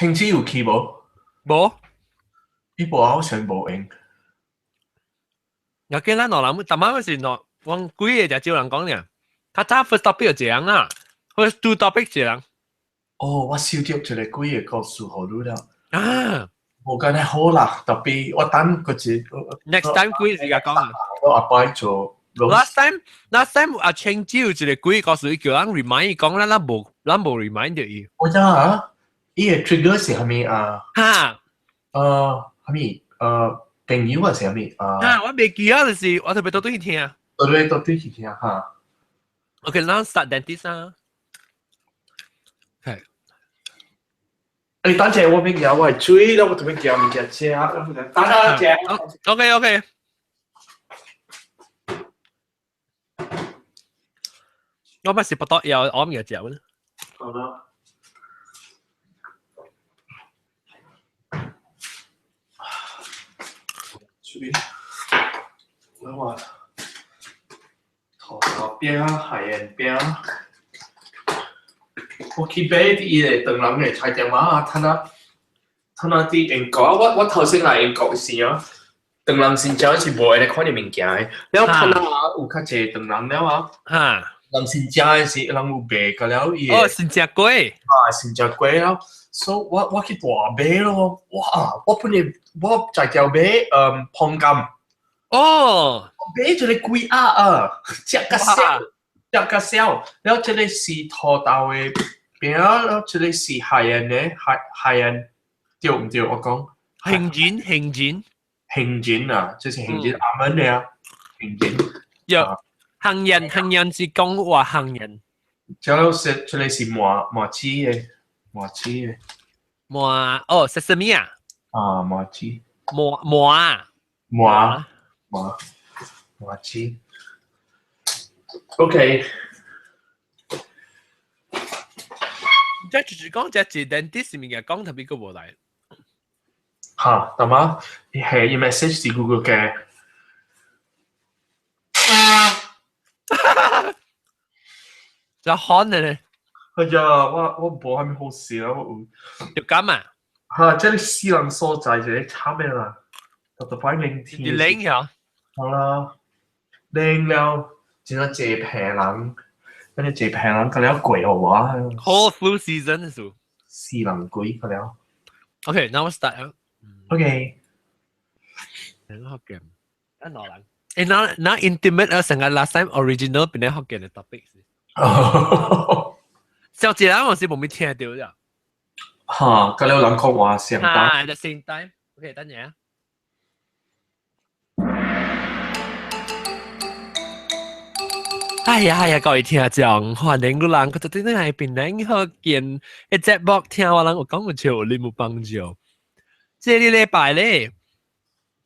青椒有去無？冇。呢部好像無用。有見咱羅人，但係是攞往幾個就招人講嘅，佢揸 first topic 就這樣啦 ，first two topic 這樣。哦，我收到一個幾個故事好你了。啊，冇咁樣好啦，特別我等嗰次。next time 幾時講啊？我阿爸做。last time 阿青椒一個幾個故事叫人 remind 講咱冇 remind 到伊。我知啊，伊個 trigger 是係咪啊？哈。係咪朋友啊？是係咪啊？哈，我未記啊，就是我特別多對聽啊。對去聽哈。OK，now start dentist 啊。係。你等陣我邊有我係追啦，我特別叫物件食，等下食。OK。我咪是不多有我唔嘅嚼咧。好啦。追，我話頭邊海鹽邊，我去買啲個唐人嘅菜店啊，睇啲英國，我頭先來英國時啊，唐人先正是無喺看啲物件嘅，然後睇下有較濟唐人了啊。哈。人先正嘅是人有賣個了伊。哦，新加坡。新加坡了，所以我去大買咯，哇！我本嚟我在條買碰柑。哦。買咗你貴啊！食個燒，然後這裡是土豆嘅餅，然後這裡是海鹽嘅海鹽，對唔對？我講杏仁啊，就是杏仁阿門嘅啊，杏仁。有杏仁是講話杏仁。這裡是麻糬嘅。哦 ，sesame 啊。啊，麻糬。麻糬。OK。即係就是講隻字 dentist 面嘅講特別個無嚟。嚇，但係係要 message 是 Google 嘅。就可能咧。係啊，我冇係咪好事啦？要咁啊？嚇，即係私人所在就係慘嘅啦，特別零天。你領呀？好啦，領了，只係借平人，跟住借平人，佢哋貴嘅話。Whole flu season 數。私人貴佢哋。OK，now we start。OK。Hokkien，安羅人。那 intimate 啊，成個 last time original 變咗 Hokkien 嘅 topic。小姐啦，我是冇咩聽到啫。嚇，咁你有諗講話上班？at the same time。OK，等陣啊。哎呀，各位聽眾，歡迎你人，佢就真係變靚好見，一隻幕聽我人我講個潮，你冇幫助。這個禮拜咧，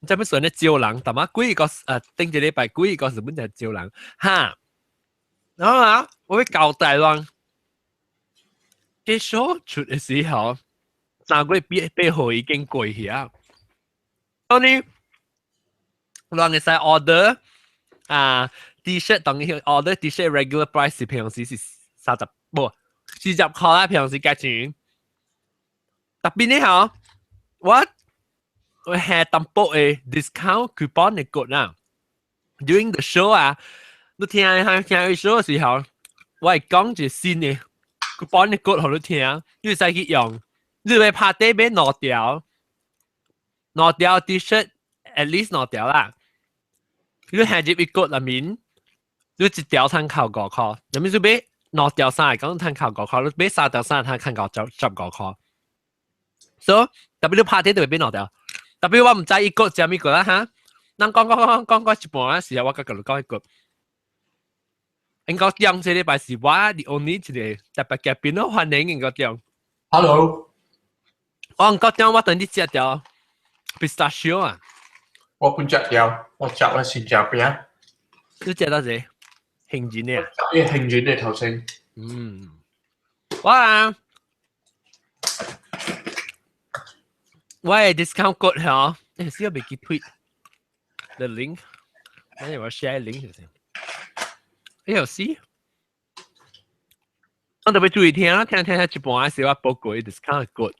就乜算咧招人，但係幾個頂住禮拜幾個日本就招人，嚇。然後啊，我會交代人，結束出嘅時候，那個背後已經過去啊。所以，人嘅使 order 啊。T-shirt 當然 order T-shirt regular price 平時是30不40塊啦，平時價錢。特別呢嚇，我係淡薄嘅 discount coupon 嘅 code 啦。During the show 啊，你聽佢 show 嘅時候，我係講住新嘅 coupon 嘅 code 俾你聽，你使去用。你咪拍底俾攞掉 T-shirt at least 攞掉啦。你係入一個入面。你一條攤扣5塊，入面就買2條衫嚟講攤扣5塊，你買3條衫攤扣15塊。所以特別你拍啲就買2條，特別我唔知一個就一個啦嚇。人講一半嘅時候，我講講一個。應該講這禮拜是我 the only 一個特別嘉賓咯，歡迎應該講。Hello。我應該講我等你食條 pistachio 啊。我唔食條，我食咗新加坡。你食到誰？杏仁嘅啊？杏仁嘅頭先。我係 discount code 嚇，你需要俾佢 tweet the link，等陣我 share link 先。你有試？我特別注意聽啦，聽一半嘅時候我報告 discount code，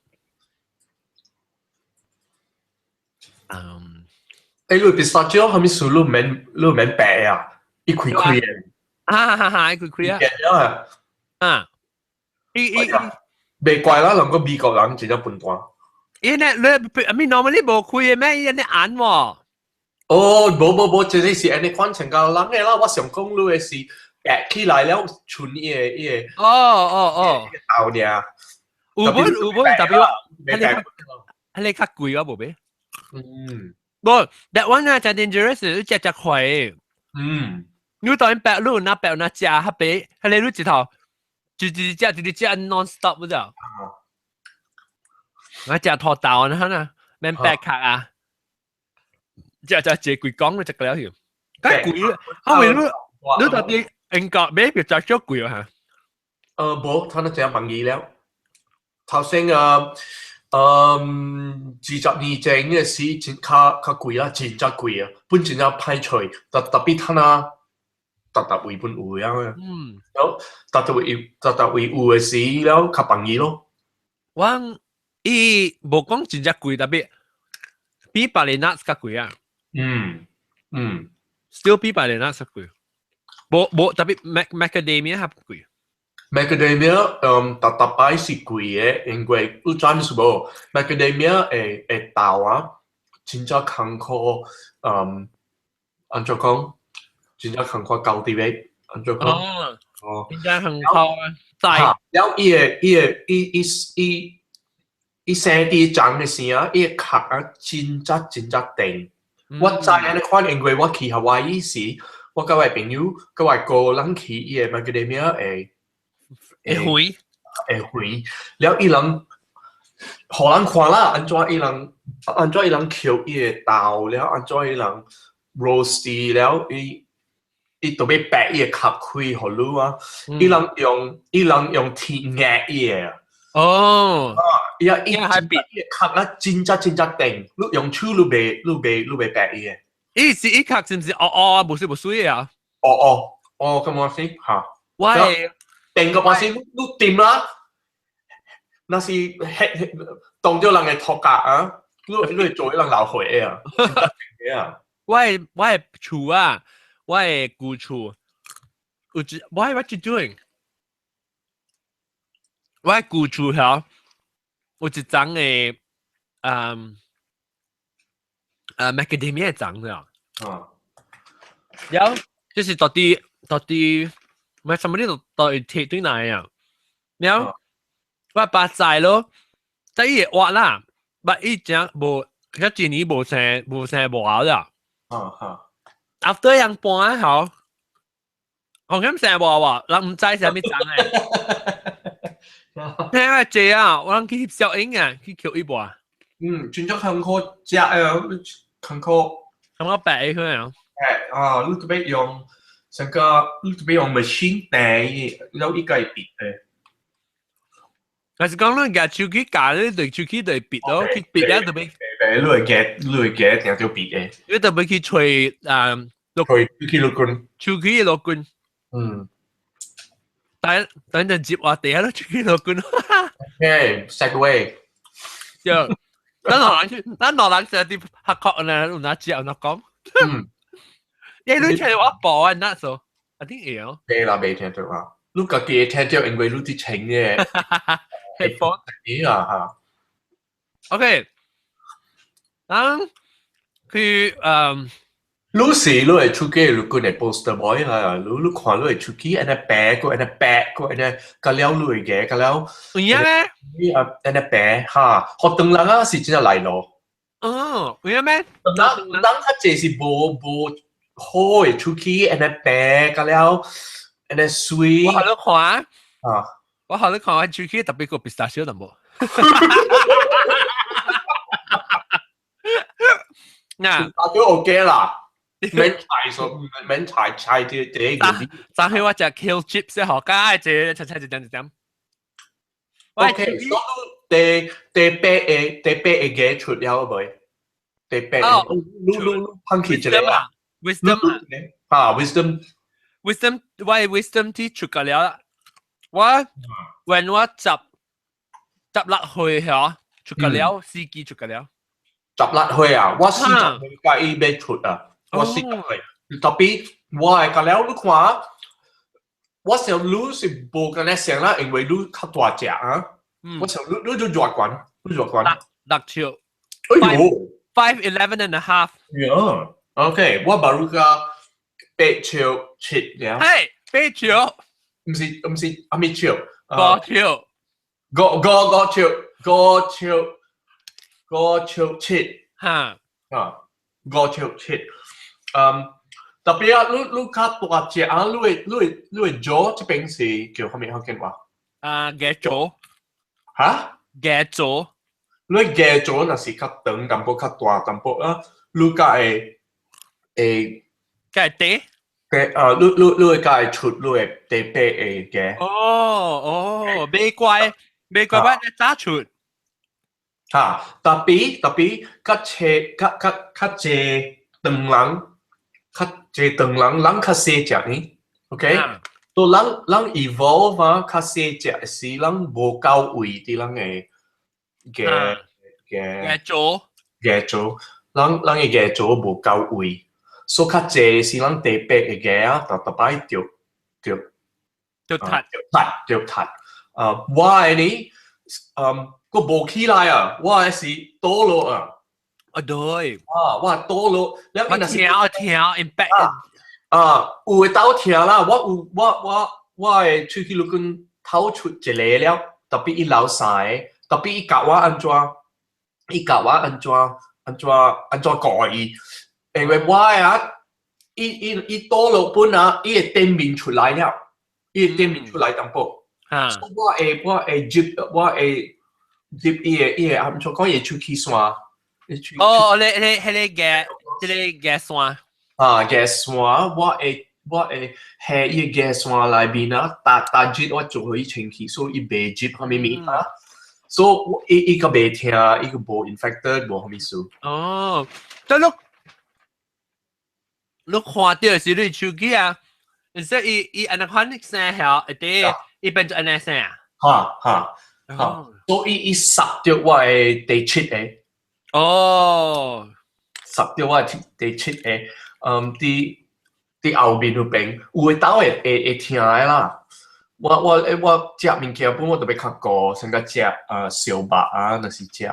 你 pistachio 係咪屬於免白啊？一塊塊嘅。一塊塊啊。嘅啊。未怪啦，兩個美國人真係笨蛋。因為你 normally 冇開嘅咩？因為眼喎。哦，冇，這是安尼款成個人嘅啦。我想講你嘅是白起來了，存嘢。哦。豆呢？有本特別，係你較貴啊，冇咩？不 ，that one 啊，就 dangerous，你隻貴。你當然白路那白那隻，佢俾係你路直頭，直隻 non stop 嗰度。我隻拖豆那呢，免白卡啊，隻貴講你隻個了條，梗貴，後面你到底英國咩叫隻少貴啊？冇，他那隻問意了。頭先20年前嘅時真較貴啊，真真貴啊，本真正歹找，特別他那特位本有啊，แล้ว特位有嘅時แล้ว較問意咯。我冇講真正貴，特別比百利納較貴啊。still 比百利納較貴，冇特別 macadamia 較貴。macadamia 特擺是貴嘅，因為你知唔知冇 macadamia 嘅豆啊，真正艱苦安怎講？真正艱苦高啲嘅，安怎講？真正艱苦啊！大แล้ว伊生啲長嘅時啊，伊殼啊真正定。我知安尼款，因為我去夏威夷時，我甲我朋友甲我個人去伊個 macadamia 會，แล้ว伊人互人看啦，安怎伊人抾伊個豆，แล้ว安怎伊人 roast แล้ว伊特別白伊個殼開互你啊，伊人用鐵壓伊個。伊係別伊殼啊，真正定，你用手你袂白伊個。伊殼是唔是冇水啊？咁我先嚇。喂，定個我先，你掂啦。那是當咗人嘅頭殼啊，你做人流血啊，啊。我係厝啊，我係舊厝。What you doing？ 我係舊厝嚇，有一張嘅macadamia 長嘅。然後就是到底唔係什麼呢度到底貼對嚟啊？然後我把仔咯，仔嘢挖啦，把一張無，佢今年無成無啦。after 人搬好，我咁成無話，人唔知係咩張嘅。聽下姐啊，我諗去小英啊，去求一波。轉咗坎坷隻啊，坎坷。咁我白佢啊。你特別用成個，你特別用 machine 訂，有依個係別嘅。但是講你夾手機夾咧，對手機對別咯，佢別咧特別。你會嘅，定係別嘅。你特別去吹去錄棍。手機錄棍。等陣接我哋喺度手機錄棍。segway。咱老人成日啲學學呢，有哪接有哪講。你聽我播啊，那時候一定要。未聽到啊！你家己聽到，因為你啲請嘅。headphone 嚇。OK，咁佢你係出去，你個係 poster boy 啦，你看你係出去，安尼白個，安尼白個，安尼個了你嘅，個了。有影咩？安尼白嚇，學當人啊是真係嚟咯。有影咩？人較濟是無好嘅出去，安尼白個了，安尼水。我學你看我學你看我出去特別個 pistachio 淡薄。嗱，都 OK 啦。免柴啲。但係我就 kill chips 學家，就點。OK，第八嘅嘅出了未？第八你punky 之類啊 ？Wisdom，喂 Wisdom 啲出㗎了。when 我執落去嚇，出㗎了，司機出㗎了。十六歲啊，我是就唔介意要出啊，我是歲，特別我係咁了，你看，我想你是無咁樣想啦，因為你較大隻啊，我想你就弱冠，你弱冠，六triệu，哎呦 5'11.5" ，yeah， OK， 我冇個8'7" 了，嘿，8 triệu，唔是，阿咪triệu， 5 triệu，五triệu七，嚇，啊，5triệu七，特別啊，你較大隻啊，你會做這邊是叫咩福建話？嘅組，嚇？嘅組，你嘅做那是較長淡薄較大淡薄啊，你個會嘅地，你會個出你會地白嘅嘅。哦，美怪乜嘢揸出？嚇，特別較斜較濟長人，較濟長人，人較細隻呢 ，OK？都人 evolve 啊，較細隻是人無夠位啲人嘅做，人嘅嘅做無夠位，所以較濟是人地白嘅嘅啊，特擺着踢，我嘅呢，個無起來啊，我係是倒落啊，對，我倒落，แล้ว我聽 impact，有會倒聽啦，我係出去錄偷出一個了，特別伊老曬，特別伊教我安怎改伊，因為我啊，伊倒落本啊，伊會電面出來了，伊會電面出來淡薄，我會接伊個安怎講伊出去線，哦，你嘅線，嘅線，我會下伊個線內面啊，打接我做佢清氣，所以伊袂接後面面啊，所以伊個袂聽，伊個無 infected 無後面事。哦，但你看到是你手機啊，所以伊安尼款聲效，伊變做安尼聲啊。所以伊殺掉我嘅第七個。哦，殺掉我嘅第七個。啲後面嗰邊有會倒會聽嘅啦。我食物件本我特別較高，先個食小肉啊，那是食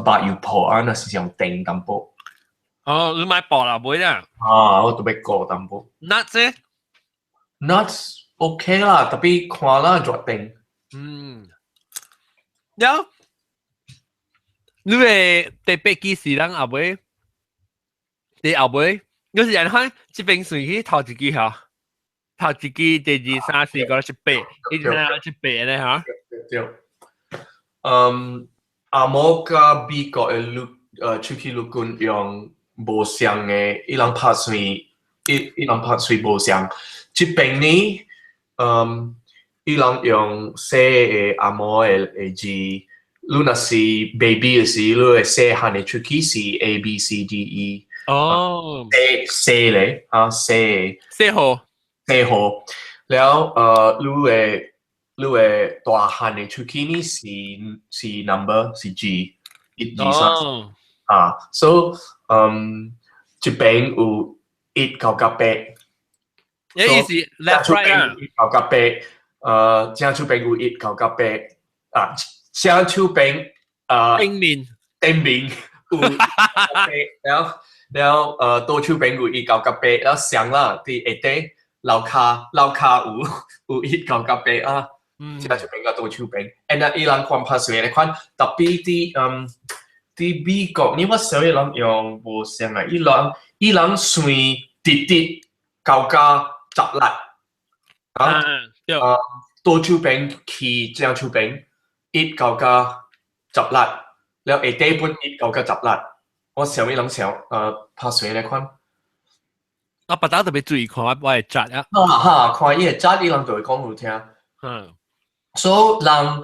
白油泡啊，那是上定淡薄。哦，你買薄啦，妹啦。我特別高淡薄。nuts OK 啦，特別看啦決定。有，你會特別幾時人後尾？你後尾有時人看這邊順去頭一支嚇，頭一支第二三四個是8，一直係是8咧嚇。對。阿摩加美國嘅出去陸軍用無相嘅，伊人拍水無相。這邊呢，伊人用寫嘅阿摩嘅字，你若是 baby 嘅時，你會寫下嚟出去是 A B C D E。哦，寫咧嚇，寫好，แล้ว你會大漢嘅出去呢是 number 是 G 1 2 3so 這邊有1到8，有意思 left right 啊，1到8，正手邊有1到8正手邊正面有1到8แล้วตัวชูเป็นกูอีกกับเปแล้วเสียงละที่เต้เราคาอูอีกกับเปที่เราชูเป็นกับตัวชูเป็นอันนั้นอีหลังความภาษาในความแต่ปีที่บีกนี่ว่าเสียง用无เสียงอ่ะอีหลังสวยติดกับจับหลัดตัวชูเป็นขี่เจ้าชูเป็นอีกกับจับหลัดแล้วเต้ปุ่นอีกกับจับหลัด我想一諗拍水嚟看，我不打特別注意看我係窒啊。看伊個窒，伊人就會講好聽。所以人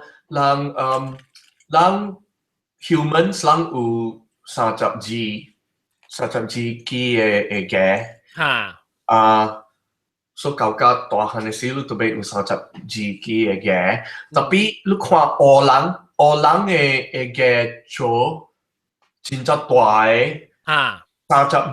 humans 人有30幾嘅嘅，所以到大漢嘅時，你特別有30幾嘅嘅，特別你看黑人嘅嘅做。真正大嘅，嚇32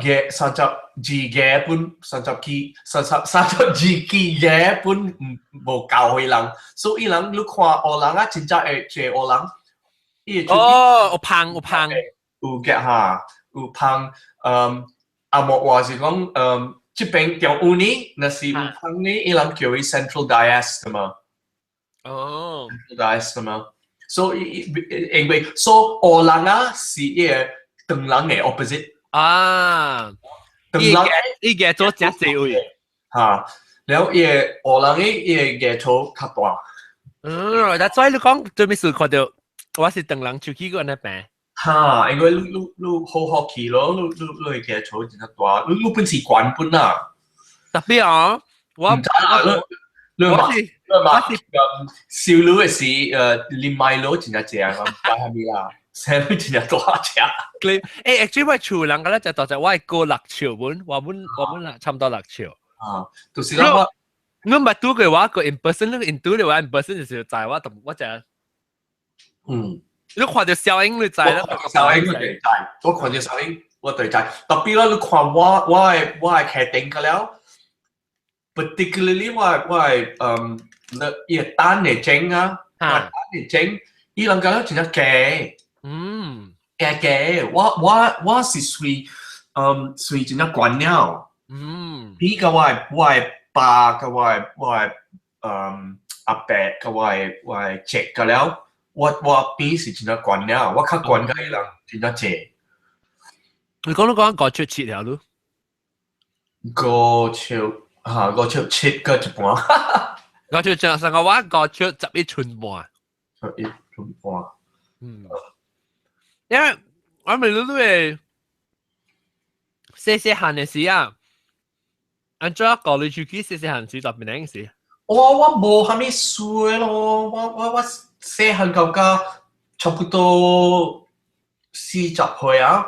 本無夠嘅人，所以人你看學人啊，真正會學學人，伊會出哦，有胖有嘅嚇，有胖，啊莫話是講，即邊中午呢，若是有胖呢，伊人叫伊 central diastema，哦 central diastema，所以因為所以學人啊是伊個長人嘅 opposite。啊，伊嘅做正濟位嚇，然後伊個學人伊個野草較大。但所以你講最尾時看到我是長人出去個那邊。嚇，因為你好學期咯，你會野草真係大，你本是慣本啦。特別啊，我唔知啦，你嘛少女嘅時連買佬真係正啊，唔係咪啦？成日真係大隻。actually 我厝人個咧就大隻，我係過6triệu本，我本啦差唔多6triệu。啊，就是啦，我唔係讀嘅話個 in person，你 in 讀嘅話 in person 就是就係我就你看到小英你知啦，小英我對知，我看到小英我對知，特別啦，你看我係劇定嘅了。particularly 我係伊個單嘅整啊，單嘅整，伊人講真係假，假，我是隨真係慣了，比個我係爸個我係阿伯個我係姐個了，我比是真係慣了，我較慣個伊人真係姐。你講5triệu 7條路5triệu。嚇，5triệu 7個一半，5triệu 7上個話5triệu 11寸半，11寸半。因為我咪諗到細漢嘅時啊，按照教你出去細漢時就變點事。我無蝦米輸咯，我細漢到差不多40歲啊，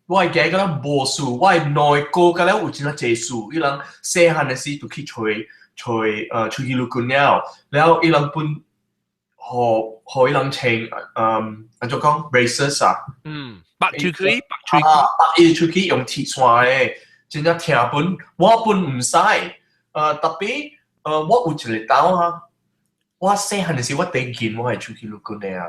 我係記得無輸，我係內個個咧有真係濟輸，伊人細漢嘅時就去出去旅行了，然後伊人本何伊人請按怎講 racers 啊，白出去出去用鐵線嘅，真係聽本我本唔使，特別我有一個島啊。我細漢嘅時，我第一件我係出去旅行嘅啊！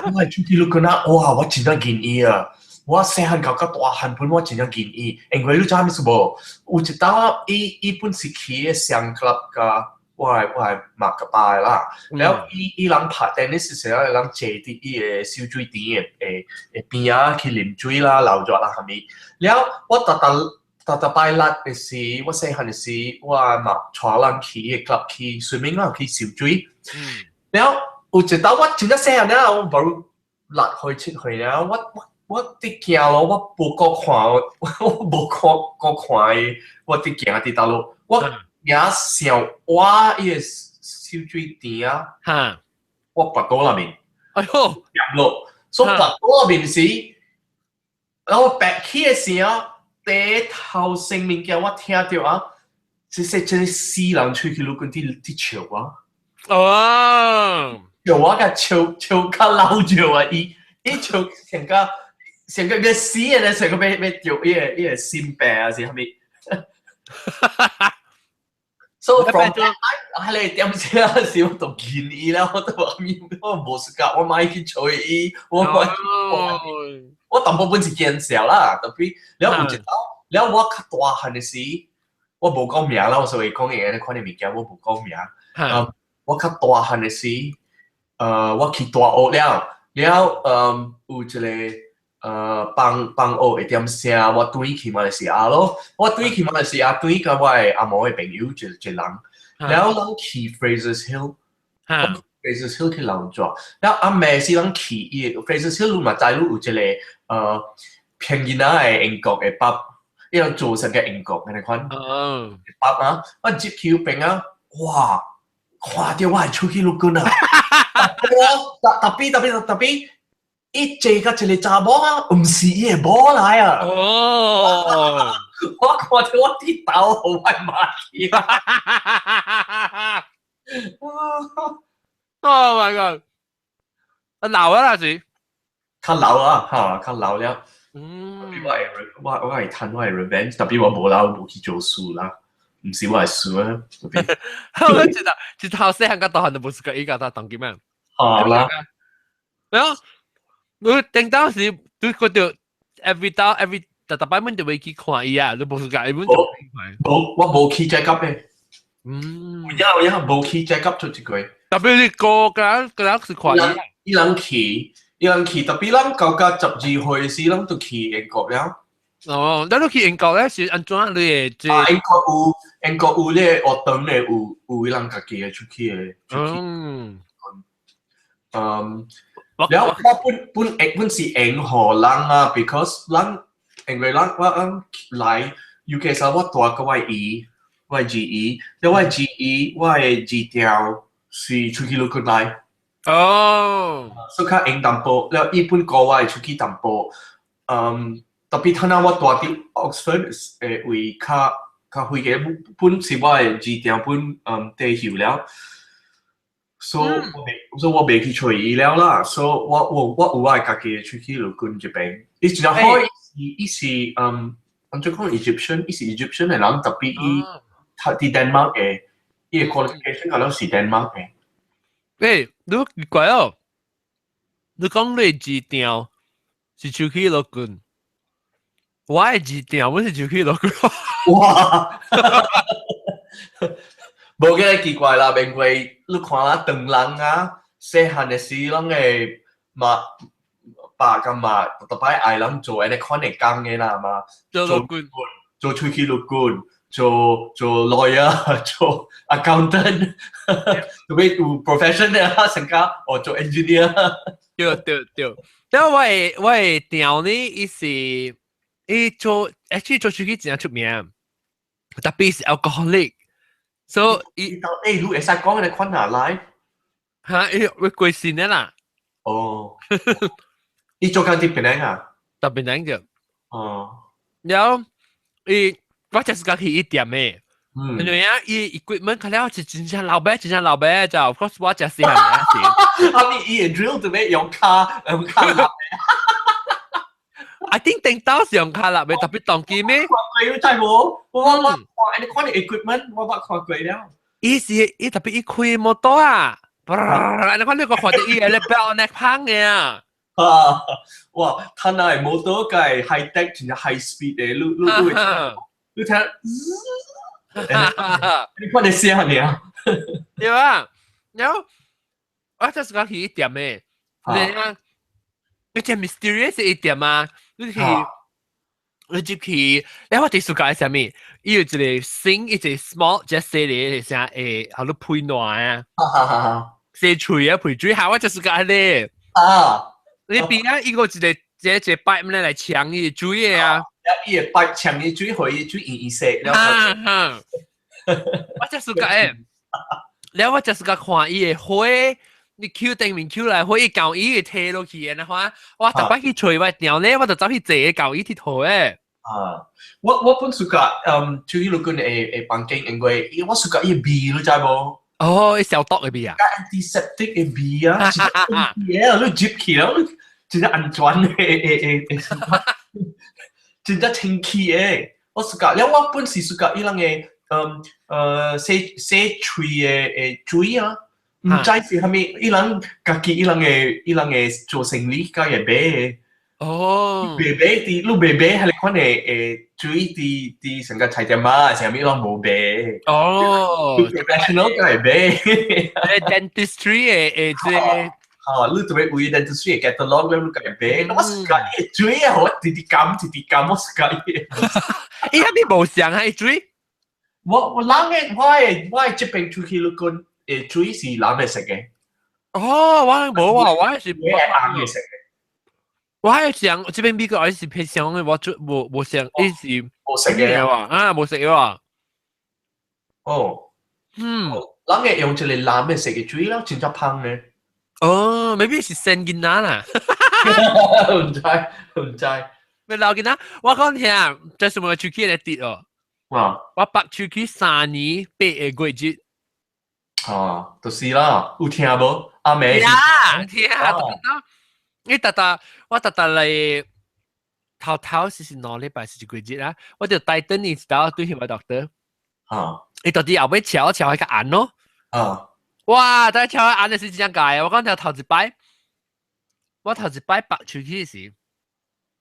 我係出去旅行啊！哇！我真係見伊啊！我細漢到大漢本，我真係見伊。因為你知咩事無？有一道伊本是去嘅上 club 㗎，我係馬甲巴啦。然後伊人拍 tennis 時候，人坐啲伊嘅小水池嘅邊啊去啉水啦、流咗啦係咪？然後我特拜六嘅時，我細漢嘅時，我嘛帶人去嘅 club 去 swimming 啦，去游水。然後有一道我真係細漢啦，我冇6歲7歲啦，我啲行路我無個看，我無個看嘅，我啲行啲道路，我也想我伊個小水池啊，我跋倒那邊，哎呦，入落，所以跋倒那邊時，然後爬起嘅時候。第一頭生命嘅我聽到啊，真係死人出去旅行啲笑啊！笑我嘅笑較老笑啊！伊笑成個死人咧，成個被掉伊個心病啊！是係咪？所以 from 係你點先啊？是我讀見伊啦，我都話面我冇時間，我買去追伊，我淡薄本是見笑啦，特別然後有一道，然後我較大漢嘅時，我無講名啦，所以講嘢咧看啲物件我無講名。我較大漢嘅時，我去大學了，然後有一個幫學會點聲，我對去馬來西亞咯，我對去馬來西亞對個我嘅阿毛嘅朋友一人，然後人去 Fraser's Hill。Fraser's Hill 去樓咗，然後阿妹是人去伊 Fraser's Hill 嘛，在路有一個偏見啊嘅英國嘅pub，伊人做成嘅英國嘅你看，pub 啊，我接去邊啊，哇，看到我係出去旅行啊，特別，伊坐個一個查某啊，唔是伊嘅某來啊，我看到我啲頭好係麻氣啊。Oh my god！鬧啊那時，較老啊，嚇，較老了。我係趁我係 revenge，特別我冇老冇去做書啦，唔是我係書啊，特別。我知道細漢個大漢都冇試過依個當劍咩？好啦，然後我頂當時都覺得 every 特擺門就會去看伊啊，都冇試過，根本就冇，我冇去 check up 嘅。有冇去 check up 出一個。特別你個是看伊。伊人去，特別咱到甲12歲時，咱就去英國了。哦，咱都去英國咧，是安怎你誒？英國有咧學堂咧，有伊人家己嘅出去嘅。แล้ว本是英荷蘭啊 ，because 咱因為咱我來 UK 時我大個我GE，แล้ว我 GE 我嘅 G 調是出去錄來。所以較英淡薄，แล้ว伊本個我係出去淡薄，特別睇下我大啲 Oxford 誒為較會嘅本是我嘅 G 調本地球了。所以我未去找伊了啦，所以我有我家己出去錄管這邊。伊真係好，伊是安怎講 Egyptian， 伊是 Egyptian 嘅人，特別伊喺 Denmark 嘅，伊嘅 qualification 可能是 Denmark 嘅。你好奇怪哦！你講你字調是出去錄管，我嘅字調我是出去錄管。哇！無嘅奇怪啦，因為你看啦，長人啊，細漢嘅時，咱嘅爸甲媽特別愛人做安尼款嘅工嘅啦嘛，做出去錄管，做 lawyer， 做 accountant， 特別有 profession 嘅成家，做 engineer。對。但我嘅調呢，伊是伊做 actually 做出去真係出名，特別是 alcoholic。所以你會使講嘅款哪來？嚇，會貴先嘅啦。哦，你做緊啲 Penang 啊？特別難嘅。哦。然後我就是講去一點嘅。因為啊，equipment 佢咧是真正老闆就，of course 我就是係咩先。伊 drill 做咩用卡立？ I think 頂到是用卡立嘅，特別當機咩？看過真冇，我你看啲 equipment 我看過了。伊特別伊開摩托啊，你看你個看到伊咧表呢胖嘅啊。哇，睇下摩托嘅 high tech 真係 high speed 嘅，你睇，你看你聲你啊，對啊，然後我就是講去一點嘅，你啊，你只 mysterious 一點啊，你入去，你我哋暑假係啥物？伊有一個星，一個 small just say 你係啥誒，好多配暖啊，寫嘴啊配嘴，下我就是講咧，你邊啊？伊個一個擺咁嚟搶伊嘴嘅啊！伊會擺搶伊嘴，互伊嘴硬色。我就是個誒，然後我就是個看伊嘅花，你 Q 定面 Q 來，花伊舊伊嘅摕落去嘅話，我特別去吹我鳥咧，我就走去坐舊伊鐵頭誒。我本暑假出去錄管嘅環境，因為我暑假伊味你知無？哦，伊消毒嘅味啊 ？antiseptic 嘅味啊，你接起啦，真係安全嘅，真係清氣嘅。我暑假，然後我本是暑假伊人嘅洗喙嘅水啊，唔知是係咪伊人家己伊人嘅做生理家嘅買。哦，你未買係你款嘅水啲成個菜店啊，成日都冇買。哦 ，professional 嘅係買。dentistry 誒即。你特別為 dentistry 嘅 catalog 咧，你嘅買，我暑假伊水啊，我啲咁，我暑假伊。伊係咪冇上係水？我嘅這邊出去錄管水是藍嘅色嘅。哦，我冇啊，我係藍嘅色嘅。我係想這邊美國係是偏向嘅，我就冇想，伊是冇食嘅啊，冇食嘅話。哦，藍嘅用一個藍嘅色嘅水啦，真係香嘅。哦 ，maybe 是生囡仔啦。唔知。咪老囡仔，我講聽，即係我出去嚟跌哦。我白出去3年8個月。就是啦，有聽無？阿妹。聽，你特我特嚟頭是兩禮拜是幾日啊？我就帶等你到對佢個 doctor。你到底後尾瞧一個眼咯。哇！但係瞧眼嘅是點解？我講頭一擺，我頭一擺拔出去時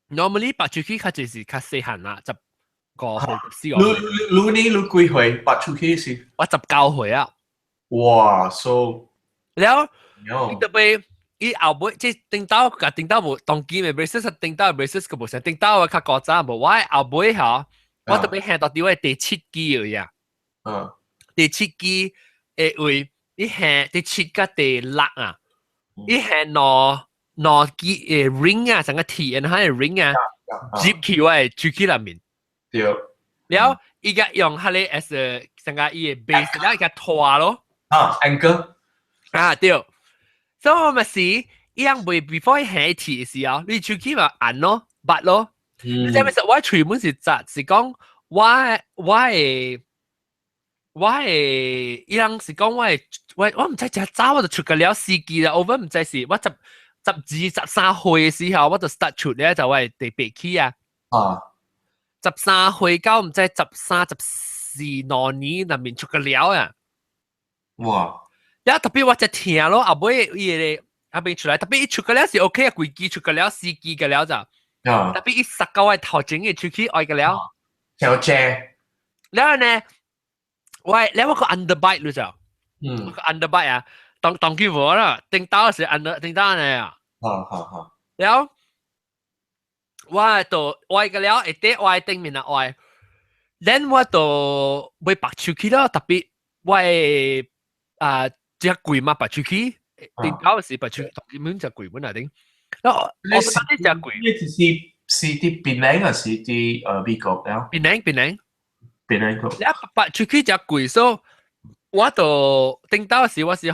，normally 拔出去佢就是較細漢啦，15歲、14歲。你幾歲拔出去時？我19歲啊。哇 ！So แล้วอีตไปอีเอาบ่即定到กับ定到無當機嘅 braces 定到 braces 個無成定到較高咋無我後尾嚇我特別行到啲位第7機而呀第7機誒位一行第7個第6啊一行攞機ring 啊成個 T 然後係 ring 啊接起位出去入面對แล้วอี個用下咧 as 成個伊嘅 base แล้ว一個拖咯anchor 對所以我咪是一樣未 before 一行一提嘅時候你出去咪按咯拔咯你知唔知我全部是雜是講我係一樣是講我唔知隻早我就出個了4機啦over 唔知是我12、13歲嘅時候我就 start 出咧就係第8期啊13歲到唔知13、14年入面出個了啊哇！แล้ว特別我就聽咯，後尾伊個後邊出來，特別一出個了是 OK 啊，幾機出個了4機個了咋，特別一19個頭前嘅出去愛個了，條正，然後呢，แล้ว我個 underbite 咯咋，我個 underbite 啊，當機無啦，定到是 under 定到呢啊，แล้ว我就愛個了，一啲愛頂面啊愛，然後我就會拔出去咯，特別我只貴嘛，拔出去，定到時拔出，當然只貴本來頂。我覺得呢只貴。呢是啲檳榔啊，是啲美國啊。檳榔個。你拔出去只貴，所以我就定到時我是學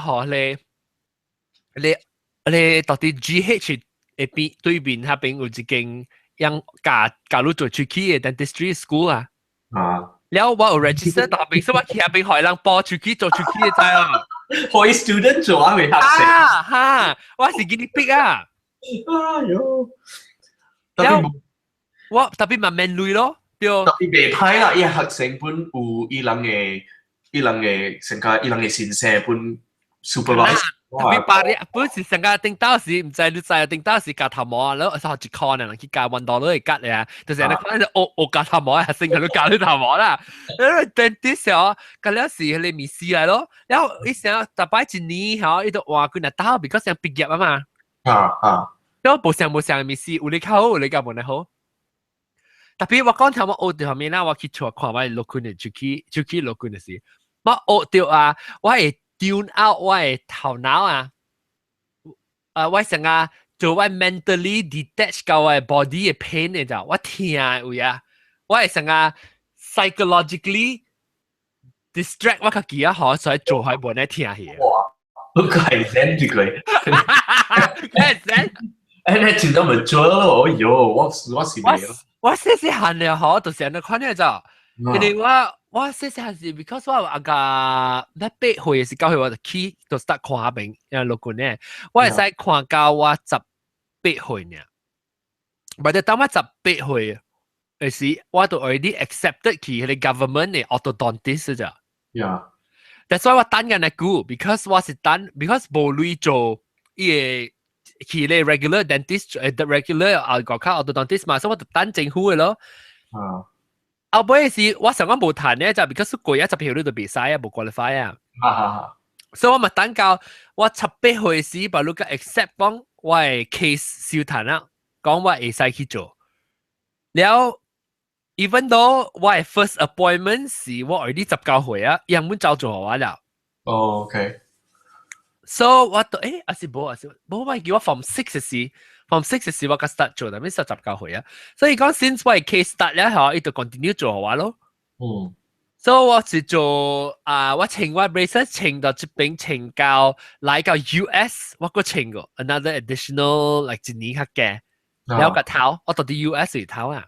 你到底 GH 邊對面下邊有一間樣假如做出去嘅 dentistry school 啊。แล้วว่า register ต่อไปซึ่งว่าเขียนเป็นหอยลังปอชุกี้做ชุกี้ใจอ่ะหอย student 做啊未黑食ว่าสิกินปิ๊กอ่ะแล้วว่า特別慢慢累咯對特別未歹啦，因為學生本有伊人嘅成個伊人嘅先生本 supervise 特別白啲本是成個定到時唔知你知定到時夾頭毛啊แล้ว學一看啊去夾運動都係夾咧就是你看我夾頭毛啊成個都夾你頭毛啦แล้วdentist 啊咁แล้ว時你咪試嚟咯แล้ว一成特擺一年嚇伊都話佢嗱打 because 想畢業啊嘛แล้ว冇上咪試有你較好有你較冇你好特別我講頭我學到後面啦我去做看我落訓嘅出去落訓嘅時我學到啊我係tune out 我嘅頭腦啊我成個做我 mentally detach 到我 body 嘅 pain 嘅就我聽會啊我係成個 psychologically distract 我自己啊可所以做喺本嚟聽嘢哇好係 zen 住佢咩 zen 你聽到咪做咯哎呦我是我細細漢嘅可就成日看呢就因為我細細係 because 我阿個咧8歲嘅時9歲我就去就 start 看下邊落訓咧，我係使看到我18歲呢，或者當我18歲嘅時，我都 already accepted 佢哋 government 嘅 orthodontist 咋。That's why 我等緊嚟估 ，because 我是等 because 冇類做伊佢哋 regular dentist regular 個卡 orthodontist 嘛，所以我就等政府嘅咯。後尾是我上講冇談咧，就 because 過一10票呢度比賽啊，冇 qualify 啊。所以我咪等到我18歲時，把嗰個 accept 講我係 case 少談啦，講我會使去做。แล้วeven though 我係 first appointment 時，我 already 19歲啊，樣本照做好了。OK。So 我都還是冇我叫我 form 6嘅時。from 6嘅時我個 start 做，但係19歲啊，所以講 since 我係 case start 咧，嗬，伊就 continue 做好話咯。所以我是做我請我 braces 請到這邊請到來到 US， 我個請過 another additional like 1年嘅，แล้ว個頭我到啲 US 嚟頭啊。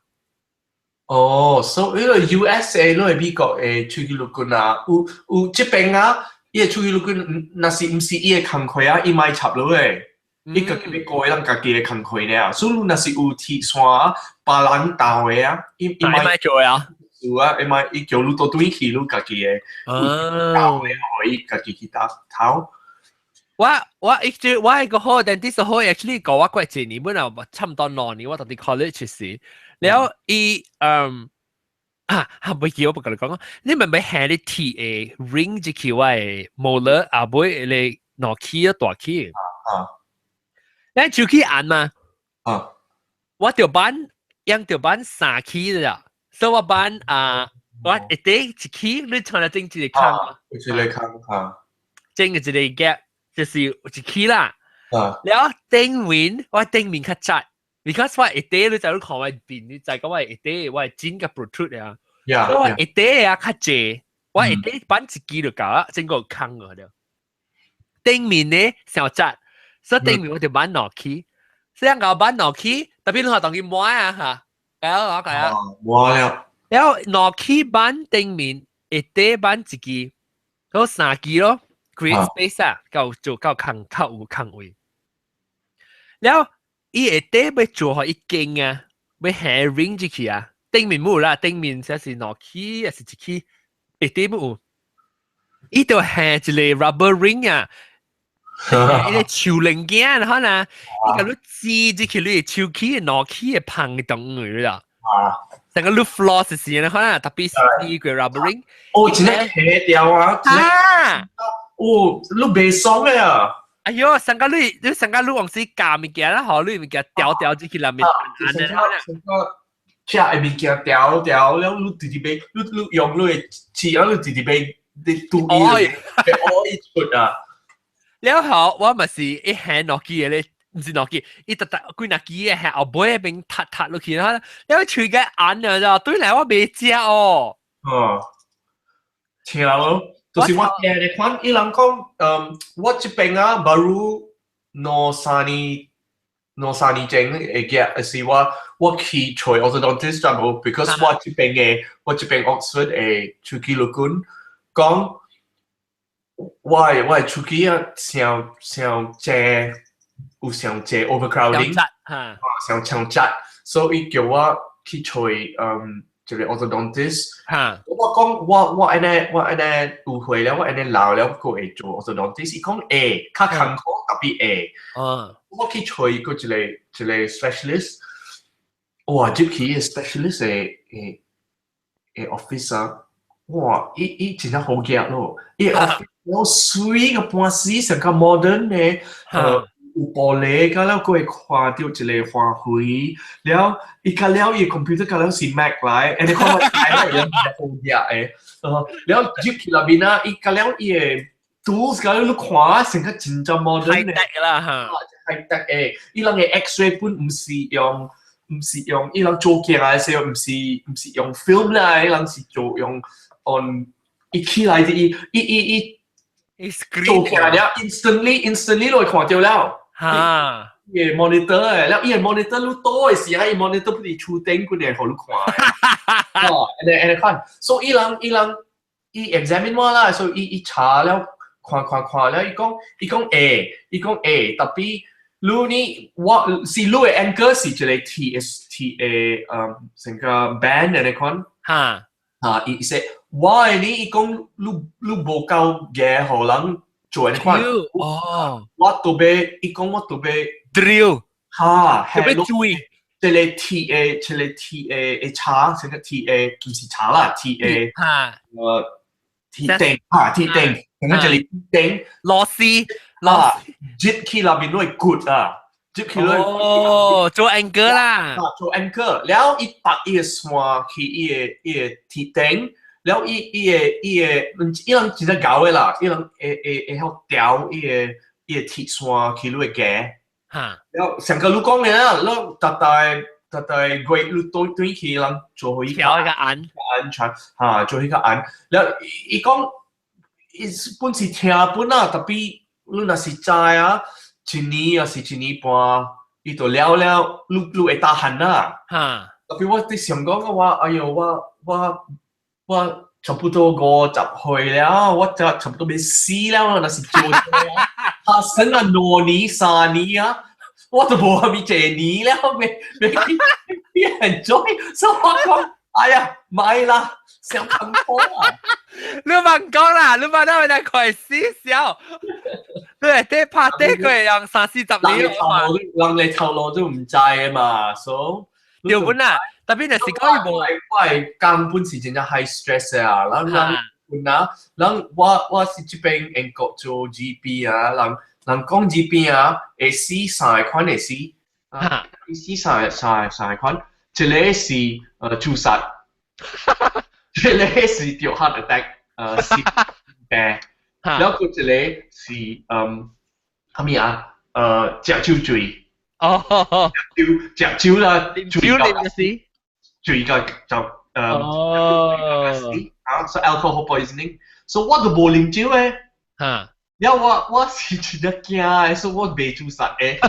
所以呢個 USA 都係美國嘅出去陸軍啊，有這邊啊，伊個出去陸軍，那是唔是伊個工課啊，伊買插落嘅。伊家己要過咱家己嘅工課咧，所以若是有鐵山別人鬥嘅啊，伊咪做啊，有啊，伊叫你倒轉去你家己嘅鬥嘅，可以家己去打頭。我個好，但啲好 actually 講我過幾年，本來差唔多2年，我讀啲 college 時，然後唔記我不跟你講，你咪咪係你 TA ring 只橋係冇了啊，唔會你攞 key 啊大 key 你手機按嘛？我條班用條班3 key 啦，所以我班我一啲一 key 你穿得正一個坑嘛？一個坑正嘅一個 gap 就是一 key 啦。แล้ว頂面我頂面較窄 because 我一啲你就看我邊你就講我一啲我真嘅 protrude 啊，所以我一啲啊較濟，我一啲班一支就夠啊，整個坑嗰度。頂面呢小窄，所以頂面我條班攞 key，所以我班攞 key，特別你學當佢摸啊嚇，แล้ว我講啊，摸了，แล้ว攞 key 班頂面一啲班一支，嗰3支咯 ，create space 啊，夠做夠坑夠有坑位。แล้วอีเต้ไปจัวหอยเก่งอ่ะไปแห่ริงจิกี้อ่ะเต็งมินมูละเต็งมินจะสินอคีอ่ะสิจิกี้เต้มูอีตัวแห่จะเลย rubber ring อ่ะอีเลยชิวเล็งแก่นะฮะนะอีก็รู้จีจิกี้เลยชิวคีนอคีพังตรงเลยอ่ะแต่ก็รู้ floss สินะฮะนะแต่ปีสีกับ rubber ring 哦，真係扯掉啊！哦，你未爽嘅啊！哎呦，上個你往時夾物件啦，好你物件掉進去裏面，成個食嘅物件掉，แล้ว你直接俾你用你嘅錢，你直接俾你賭伊俾我一出啊！แล้ว好，我咪是一hand 落機嘅咧，唔是落機，一特幾拿機嘅係後背邊塌落去啦，แล้ว除嘅眼啊就對嚟我未知哦。聽咯。就是我聽你看，伊人講，我這邊啊，baru no sani jeng 會嘅，是我去找 orthodontist 咗冇 ，because 我這邊 Oxford 嘅手機老闆講，我手機啊，上借有上借 overcrowding， 上窄，所以叫我去找就係 orthodontist， 我講我安尼誤會了，我安尼老了個會做 orthodontist，伊講較艱苦特別我去找一個specialist， 哇，入去嘅 specialist 嘅 office 啊，哇，伊真係好夾咯，伊 office 有水個半死，成個 modern 嘅有玻璃，咁แล้วก็會看到一個花卉，แล้ว伊咁แล้ว伊 computer 咁แล้ว是 Mac 嚟，อันนี้เขามาใช้ได้ยัง好嘅，แล้ว入去入面啊，伊咁แล้ว伊嘅 tools 咁แล้ว你看成個真正 modern 嘅，係啦嚇，係得嘅，伊人嘅 X-ray 本唔是用，伊人做起來嘅時候唔是用 film 啦，伊人是做用 on 伊起來啲伊做起來了 instantly 都會看到了。嘅 monitor 誒，แล้วอี monitor รู้โตไอ้สิให้ monitor พอดีชูเต็งกูเนี่ยเขาลูกควายอันนี้看 so อี examine ว่า啦 so อี查แล้ว看แล้วอี講 A 特別รู้นี่ว่าสิรู้嘅 anchor 是就係 TA 成個 band อันนี้看อี說ว่านี่อี講รู้冇夠嘅可能做อันนี้看我ตัวเบอี講我ตัวเบdrill 係俾注意，即係 TA 嘅查，成個 TA 唔是查啦 ，TA 鐵釘鐵釘，成個就係釘螺絲接起入面都係 good 啊，接起來做 anchor 啦，做 anchor，แล้วอีปักอี線去อี鐵釘，แล้วอี人真係搞嘅啦，อี人會好調อี鐵線去攞嘅。แล้ว成個ลูกกล้องเนี่ยแล้วแต่鬼ลูกตัวนี้คือเรา做一個安全做一個安แล้วอีก講อี本是聽本啊特別你若是在啊一年啊是一年半伊就了ลูก會打鼾啊特別我啲想講嘅話哎呦我差不多50歲了我就差不多要死了若是做發生啊諾尼沙尼啊，我都冇係咪謝尼咧，未人 join， 所以我講，哎呀，買啦，想咁多啊！你唔講啦，你問到人佢死笑，你係啲拍啲佢用30-40年啊嘛，人哋頭腦都唔制啊嘛，所以條本啊，特別係時講要冇，我係根本是真係 high stress 啊，人啊，人我是這邊英國做 GP 啊，人講 GP 啊，會死三款會死，死三款，一個是自殺，一個是掉 heart attack， 死病，然後一個是係咩啊？食酒醉，食酒啦，醉到死，醉到就so alcohol poisoning， so 我都冇啉酒誒，然後我是真係驚誒，所以我未自殺誒，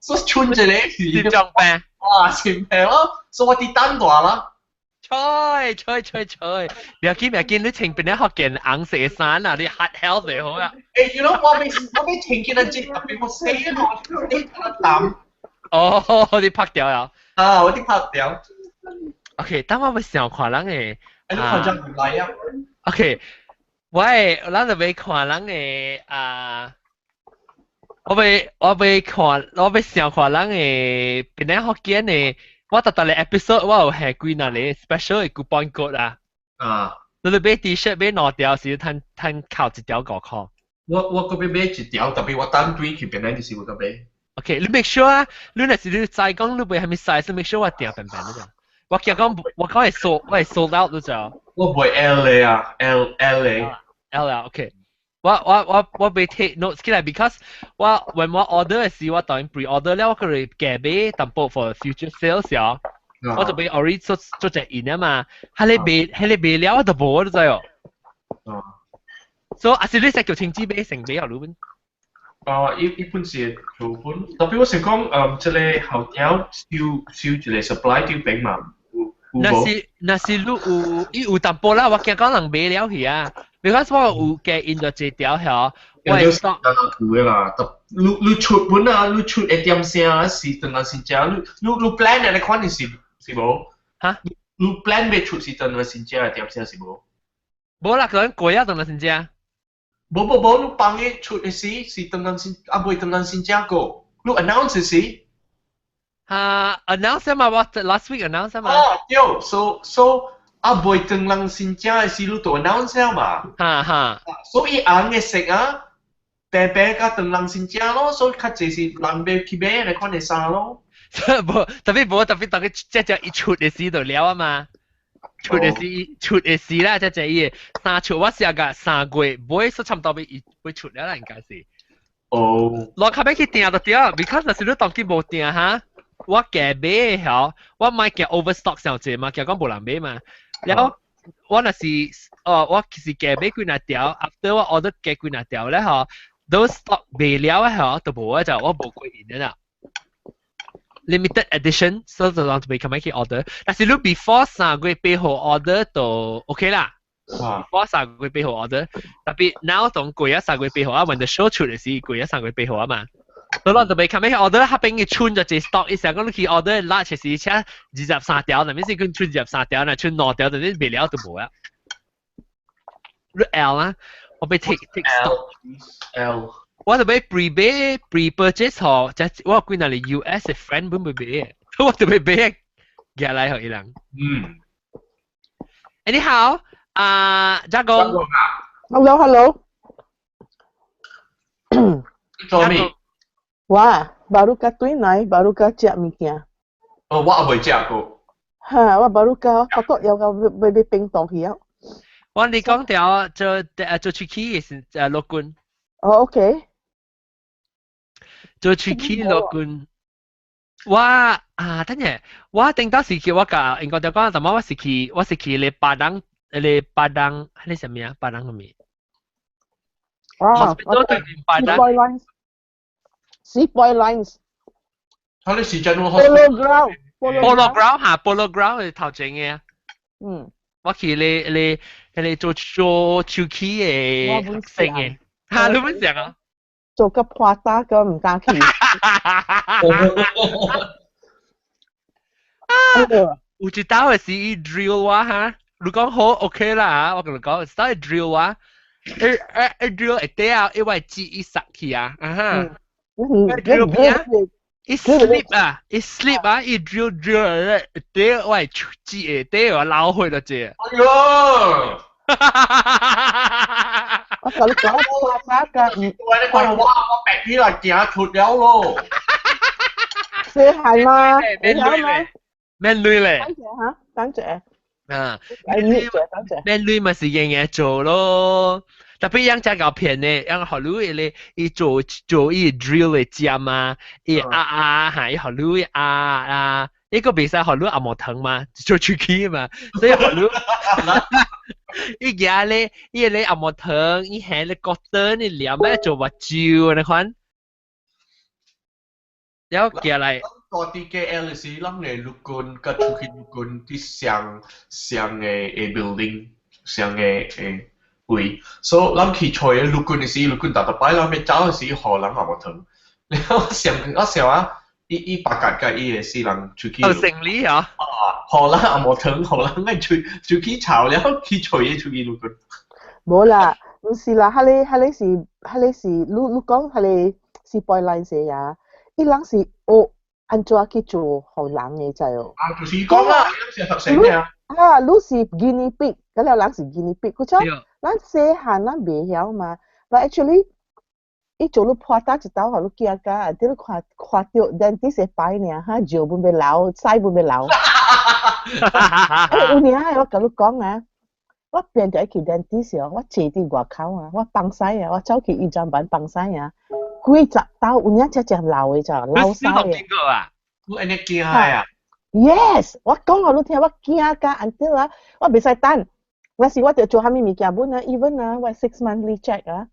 所以春一個是心臟病，哇，心病咯，所以我啲膽大啦。吹，不要緊，你前邊咧學件硬食嘅衫啊，你 heart health 嚟好啊。誒，you know 我未聽見人節特別我死啊，我啲膽。哦，你拍掉啊？啊，我啲拍掉。OK，等我咪想看人嘅。你看咗唔嚟啊 ？OK，喂，咱就未看人嘅我未想看人嘅邊咧學件嘅。我特咧 episode 我有下幾那咧 special 嘅 coupon code 啊，你買 T-shirt 買兩條是攤扣一條5塊。我嗰邊買一條，特別我單對去邊咧就是我嗰邊。OK， 你 make sure 啊，你若是你再講你買係咪 size， make sure 我訂平平嗰隻。我係sold out 嗰隻。我買 L 嘅啊 ，L 啊 ，OK。我被 take notes 起來 because when 我 order 嘅時，我當然 pre-order 了，我佢哋夾俾淡薄 for future sales 啊，我就俾 already 做隻印啊嘛，係你未了我就冇都知哦。所以阿是你識叫親子俾成俾後邊？一般是做本，特別我想講即係後條燒一個 supply 條餅嘛，那是你有淡薄啦，我驚講人買了去啊。because 我有嘅印咗一條係，我係 stock 嘅啦。你出本啊，你出一點聲啊，是當然先正。你 plan 嘅款係是冇？嚇？你 plan 未出是當然先正一點聲是冇？冇啦，佢貴啊，當然先正。冇，你幫佢出嘅是當然先，唔係當然先正個。你 announce 是？announce 嘛，我 last week announce 嘛。對 ，so 唔係當然先正嘅是你都 announce 嘛。所以硬嘅食啊，平個當然先正咯，所以較濟是人買去買嚟款嘅衫咯。特別當佢即一出嘅時就了啊嘛。出嘅時啦，即係3出我試下3月，每所差唔多會出了啦，應該是。落後尾去訂就訂 ，because 那時你當佢冇訂嚇，我夾買嚇，我買夾 overstock 上隻嘛，夾講冇人買嘛。然後我那是我是夾買幾那條 ，after 我 order 夾幾那條咧嚇，都 stock 未了嚇，都冇啊就我冇過癮啦。limited edition， 所以就讓未咁樣去 order。但是你 before 3個月背後 order 就 OK 啦。before 3個月背後 order， 特別 now 當過咗3個月背後啊，when the show 出嚟時過咗3個月背後啊嘛。所以就未咁樣去 order，下邊嘅穿就只 stock 一成，講你去 order large 時車23條，嗱邊時佢穿23條，嗱穿2條就啲未了就冇啊。你 L 啦，我俾 take L。我就俾 pre-purchase 嗬，就我見到你 US 嘅 friend 本會俾，我就俾寄嚟佢人。Anyhow，Jagung。Hello。Tommy。Wah, baru ka tuinay, baru ka cek mikia. Oh, wa aboi cek ko. Wa baru ka patok yaw ka bebe Peng tong hiyaw. 我哋講條做出去嘅樂觀。OK。做出去樂觀。等陣，我定到時期我講，應該就講，但係我時期你巴當，係什麼啊？巴當係咩？Seaboy lines。佢哋時間我 Polo ground 嚇 ，Polo ground 係頭前嘅。我去你做出去嘅學生嘅，嚇你本上啊？做個破打個唔敢去。有一道嘅是伊 drill 我哈，你講好 OK 啦，我同你講，係 drill 我，drill 一掉，因為紙一塞去啊，哈，drill 邊啊？一 slip 啊，一 slip 啊，一 drill 咧，掉喂紙誒掉啊，撈去咗啫。哎呦！我同你講破打個唔，我你講哇，我白起來行出了咯。是係嘛？係嘛？免累咧。等陣嚇，等陣。啊，免累咪是樣嘢做咯。特別樣只夠片咧，樣學女咧，伊做伊 drill 嘅針啊，伊嚇，伊學女呢個比賽學女阿毛藤嘛，做出去嘛，所以學女伊嘢咧，伊咧阿毛藤，伊係咧覺得你兩咩做乜招你看，然後過來。個 DKL 是諗嘅陸軍，個出去陸軍啲上嘅 building， 上嘅位，所以諗去坐嘅陸軍嘅時，陸軍大擺諗嘅走嘅時，荷蘭阿毛藤，然後上啊，伊白格嘅伊嘅時人出去。成理啊！荷蘭阿毛藤，荷蘭嘅出去炒，然後去坐嘅出去陸軍。冇啦，唔是啦，係你是，你講係你是背爛寫呀，伊人是學。按照去做好人嘅就係。啊，就是講啦，你係學成嘅啊。啊，你是 guinea pig，嗰啲人是 guinea pig，佢講，咱細漢咱未曉嘛，但 actually，伊做你破打一刀，互你驚㗎，啲你看到 dentist 嘅擺呢，哈，腳本未流，腮本未流。有年我甲你講啊，我變咗去 dentist 啊，我坐啲外口啊，我放曬啊，我走去醫生班放曬啊。幾十刀，有影只流嘅就流晒嘅。我安尼驚啊 ！Yes， 我講互你聽，我驚㗎，安啲啊，我袂使等。那時我著做蝦米物件本啊 ，even 啊，我 6 monthly check 啊，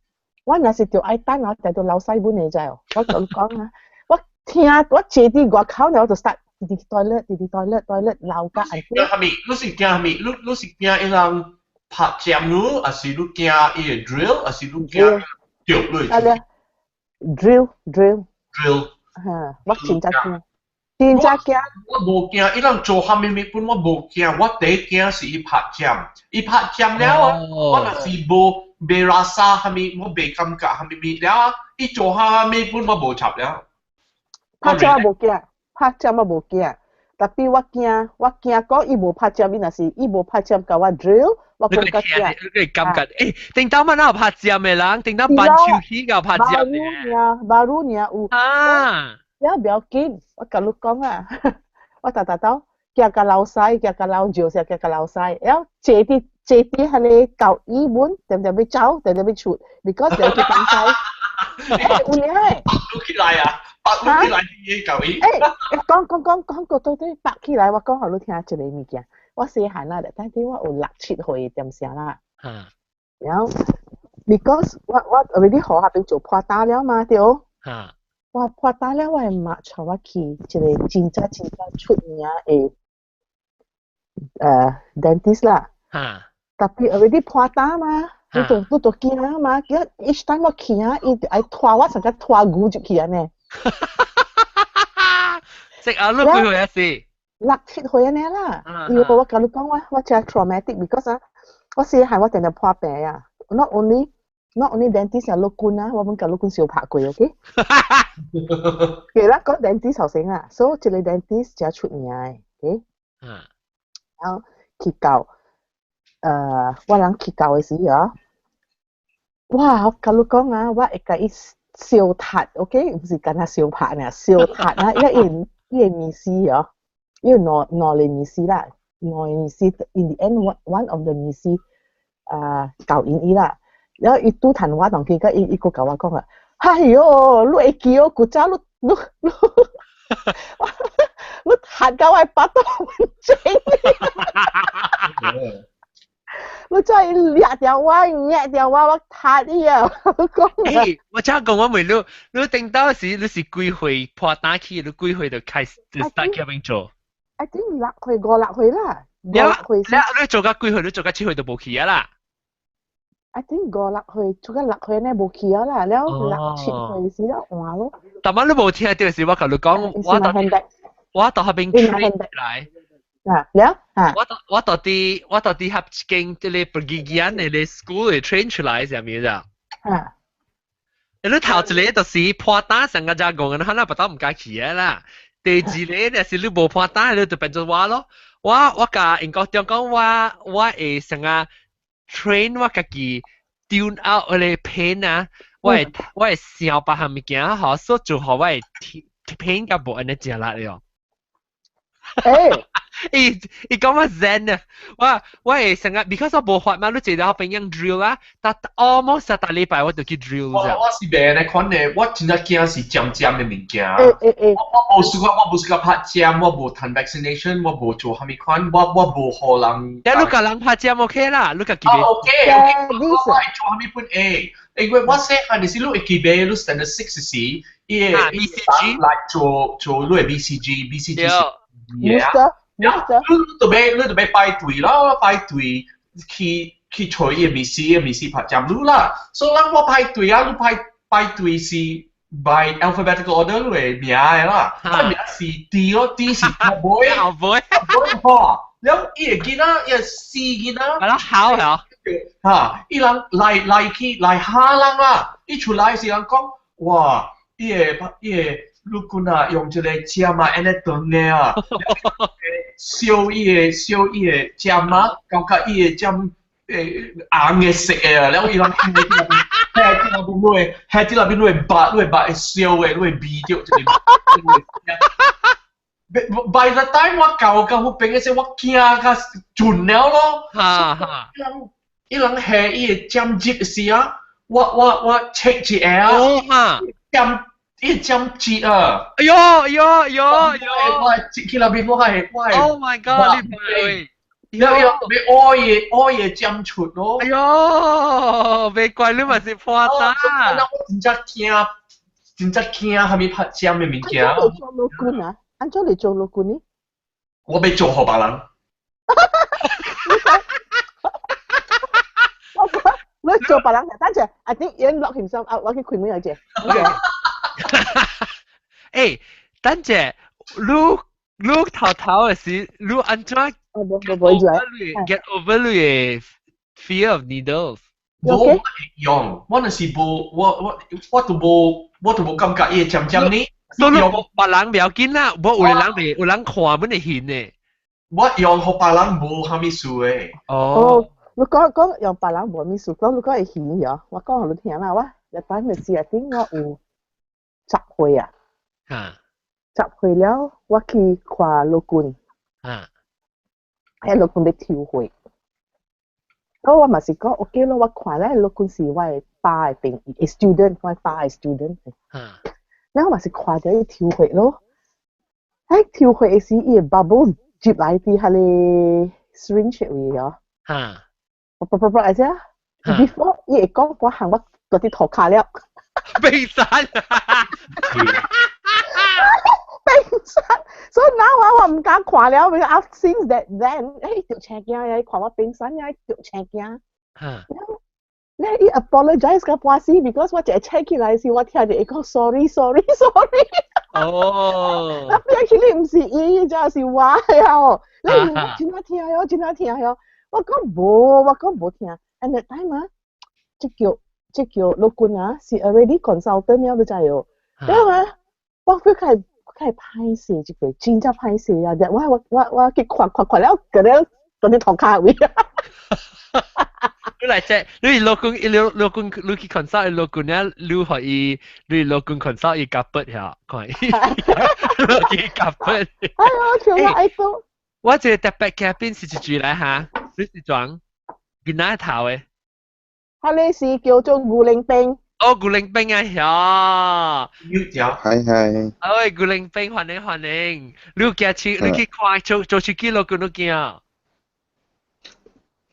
我那時著愛等啊，就到流晒本嘅就。我同你講啊，我聽，我坐啲外口呢，我就 start 啲 toilet 流㗎，安啲。蝦米？你是驚蝦米？你是驚伊人拍針咯，還是你驚伊個 drill， 還是你驚掉落？drill， 嚇，我真驚，真驚。我無驚，伊人做蝦米物本我無驚，我第一驚是伊拍針，伊拍針了啊，我若是無袂拉沙蝦米，我袂感覺蝦米物了啊，伊做蝦米本我無插了。拍針我無驚，特別我驚講伊無拍針，伊若是伊無拍針甲我 drill。我你個驚，你個感覺，定當乜哪有拍針嘅人，定當班手起個拍針嘅。baru有。啊！你不要緊，我甲你講啊，我到腳個流曬，腳個流尿，腳個流曬，然後坐啲係你舊醫本，點要走，點要出 ，because 你去放曬。有嘢。攞起來啊！攞起來啲舊醫。講個到底白起來，我講互你聽一個物件。我細漢啦，但係我有6、7歲點寫啦。然後 because 我 already 學下邊做破打了嘛，對。我破打了，我係抹帶我去一個真正出名嘅dentist 啦。特別 already 破打嘛，你都見啊嘛，佢 each time 我去啊，伊愛拖我成個拖骨就去啊呢。食啊，你幾歲啊？是6、7歲呢啦。如果我甲你講我真係 traumatic because 啊，我細漢我定定破病啊 ，not only dentist 啊，陸軍啊，我們甲陸軍小拍過 ，OK？ 其實講 dentist 頭先啊，所以一個 dentist 真出名嘅 ，OK？ 然後去教，我人去教嘅時候，哇！我甲你講啊，我會甲伊燒塔 ，OK？ 唔是干那燒拍呢，燒塔啊，伊個意思哦。因為攞嚟意思啦，攞嚟意思 in the end one of the 意思教英語啦，然後伊都談話同佢個伊個教我講啊，哎喲，你會記我古早你談到我巴肚唔正，你真係掠掉我，我談你啊！我真係講我未你定到時你是幾歲破打起，你幾歲就開始就 start 咁樣做。I think 6歲5、6歲啦，你做咗幾歲？你做咗7歲就冇去啊啦。I think 個落去，做緊落去呢冇去啊啦，แล้ว落切去時都換咯。但係你冇聽到時，我同你講，我到嗰邊 train 嚟。แล้ว我到啲合經即係 PGHK 嘅 school 嚟 train 出嚟係咪咋？你頭一個就是破單成個Jagung，你可能不當唔介意啦。第二個就是你冇破單，你就變做我咯。我甲英國中講我會成個 train 我自己 tune out 我哋 Peng 啊，我會想把下物件好，所以做好我會 Peng 個冇安尼食啦了。伊講乜 zen 啊？我會成個 because 我冇學嘛，你知道我邊樣 drill 啦，但 almost 一個禮拜我就去 drill 啫。我是袂安尼款的，我真正驚是尖嘅物件。我無試過拍尖，我無談 vaccination， 我無做蝦米款，我無互人。但你甲人拍尖 OK 啦，你甲記別。OK，我係做蝦米款 A，因為我細漢時你會記別，你 standard 6時，伊個 BCG 來做你嘅 BCG。你就俾排隊啦，排隊去找伊個密斯拍針路啦。所以我排隊啊，你排隊是 by alphabetical order 嘅名嘅啦。佢名是 D 咯 ，D 是後尾。แล้ว伊個囡仔，伊個四囡仔。係咯，考嚇，伊人來嚇人啦，伊出來時人講，哇，伊個陸軍啊，用一個針啊，安尼長嘅啊。燒伊個針啊，搞到伊個針紅嘅色嘅啊，然後伊人聽喺啲邊會白會燒嘅，會味掉一個。By the time 我搞嗰邊嘅時，我驚甲盡了咯。伊人係伊個針節時啊，我 check 一下啊，伊針節啊！哎呦！我去那邊我係 Oh my god！ 你唔要屙嘢針出咯！哎呦，未怪你咪是破單。我真驚係咪拍針嘅物件？安怎嚟做老官啊？安怎嚟做老官呢？我要做好別人。你做別人，等陣 I think Ian lock himself out，我去開門有隻。誒，等陣，你頭嘅時，你安怎 get over 你嘅 fear of needles？ 冇用，我那是冇，我都冇感覺伊針針呢。所以別人唔要緊啦，有人看本嚟顯嘅。我用學別人冇蝦米事嘅。哦，你講用別人冇咩事，講你講係顯咗，我講你聽啦，我日擺咪試下點我有10歲啊。10歲了，我去看老官。老官要跳會。咁我咪是講 OK 咯，我看咧老官是我嘅爸嘅朋友 student， 我爸嘅 student。แล้ว我咪是看到伊跳會咯，喺跳會嘅時，伊個 bubble 接來啲係你 syringe 位咯。嚟啫 ，before 伊會講我行我嗰啲頭卡了。冰山。冰山，所以 now 我唔敢看了，因為 since that then，條車驚，看我冰山，條車驚。你 apologize 個半時 ，because 我只 check 起來時，我聽到伊講 sorry。哦。那邊其實唔是伊，就是我呀。你真係聽呀？我講冇聽。And that time 啊，即叫老官啊，是 already consultant 了，你知喎。因為我佢係歹勢，即個真正歹勢啊！我去看了，嗰啲頭卡位。你嚟啫，你老公你去 consult 老公咧，你可以你老公 consult 伊夾筆下，可以。伊夾筆。哎呦，條我愛到。我這特別嘅邊是住嚟嚇，你是裝邊哪頭嘅？佢呢是叫做古靈兵。哦，古靈兵啊，呀！係。哎，古靈兵歡迎，你去看做出幾老公都驚。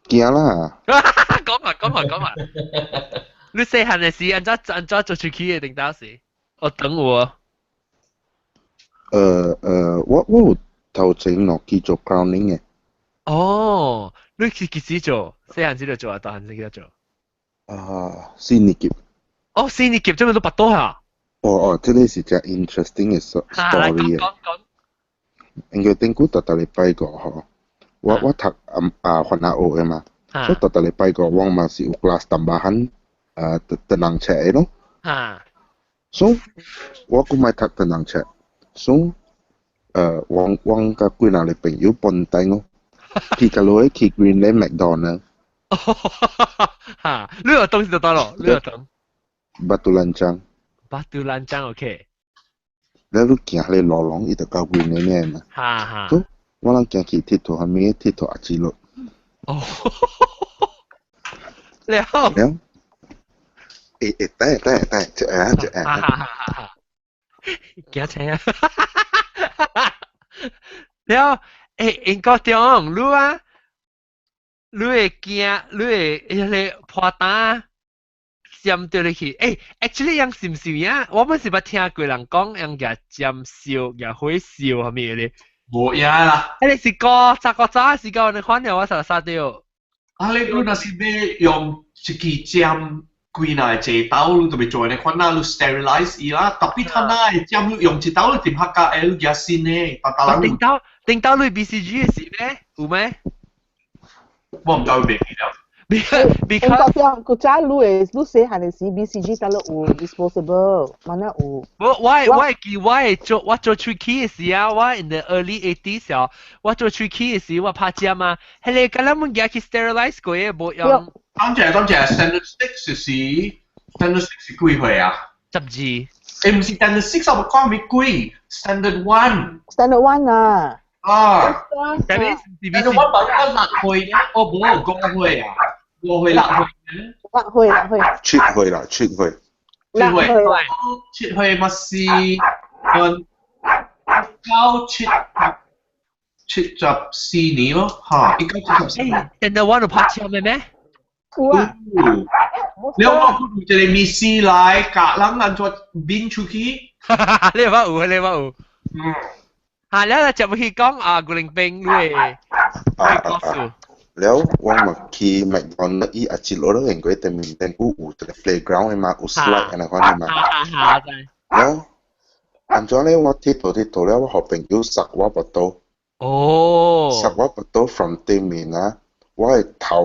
驚啦！講埋。你細漢嘅時，按怎做出去嘅定當時？我等我。我有頭前落去做 crowning 嘅。哦，你幾時做？細漢時就做啊，大漢時就做。先年級。哦，四年級做咩都8多嚇？這個是隻 interesting 嘅 story 嘅。講。應該頂估特禮拜個嗬，我讀番下學嘅嘛，所以特禮拜個我嘛是有 kelas tambahan tenang cek 咯。所以我個咪讀tenang cek，所以我個幾個朋友幫帶我，去個路去 Greenland McDonald。你有東西就得咯，你有東。Batu Lancang OK。แล้วลูกเกียร์เลยหล่อหลงอีแต่กาวินเนี่ยนะทุกว่าเราเกียร์ขี่ทิศตัวทำมีทิศตัวอาจิโลแล้วแต่จะเกียร์ใช่แล้วเอ็งก็เตียงรู้อ่ะรู้เกียร์รู้อะไรพอตา尖掉你去，actually 樣是唔是呀？我們是捌聽過人講，樣嘅尖燒，也會燒係咪咧？冇嘢啦。你是個渣時間你看了我實殺掉。你那是要用一支尖幾耐隻刀，你就咪做你看那你 sterilize 伊啦，特別他那尖你用一刀你點拍架 L 嘅先呢？定刀你 BCG 嘅事咩？有咩？我唔夠明了。Because 個仔你寫下你是 BCG 得咯有 disposable mana 有。我做吹氣嘅時啊，我 in the early 80s 啊，我做吹氣嘅時我拍尖啊，係你咁樣mon嘢去 sterilize 過嘅，冇用。當謝 standard 6是 standard 6是幾歲啊？12。唔是 standard 6我講咪幾 standard 1啊。但係 standard 1問得6歲嘅，我冇5歲啊。5歲6歲7歲啦7歲咪是74年咯嚇1974但係我度拍車咩？有啊你有冇睇到一個密斯來隔冷人做變出去你話有แล้วจะมาคิดกล้องกุลิงเปงด้วยแล้วว่ามาขี่แมคโดนัลด์อีอาจิโร่แล้วเองก็แต่มีแต่กูอยู่แต่ playground ให้มาอุสไลด์อะไรก็ได้มาแล้วอันจอนเลยว่าที่ตัวแล้วว่าเขาเป็นยูสักว่าประตูสักว่าประตู from เต็มมีนะว่าเท้า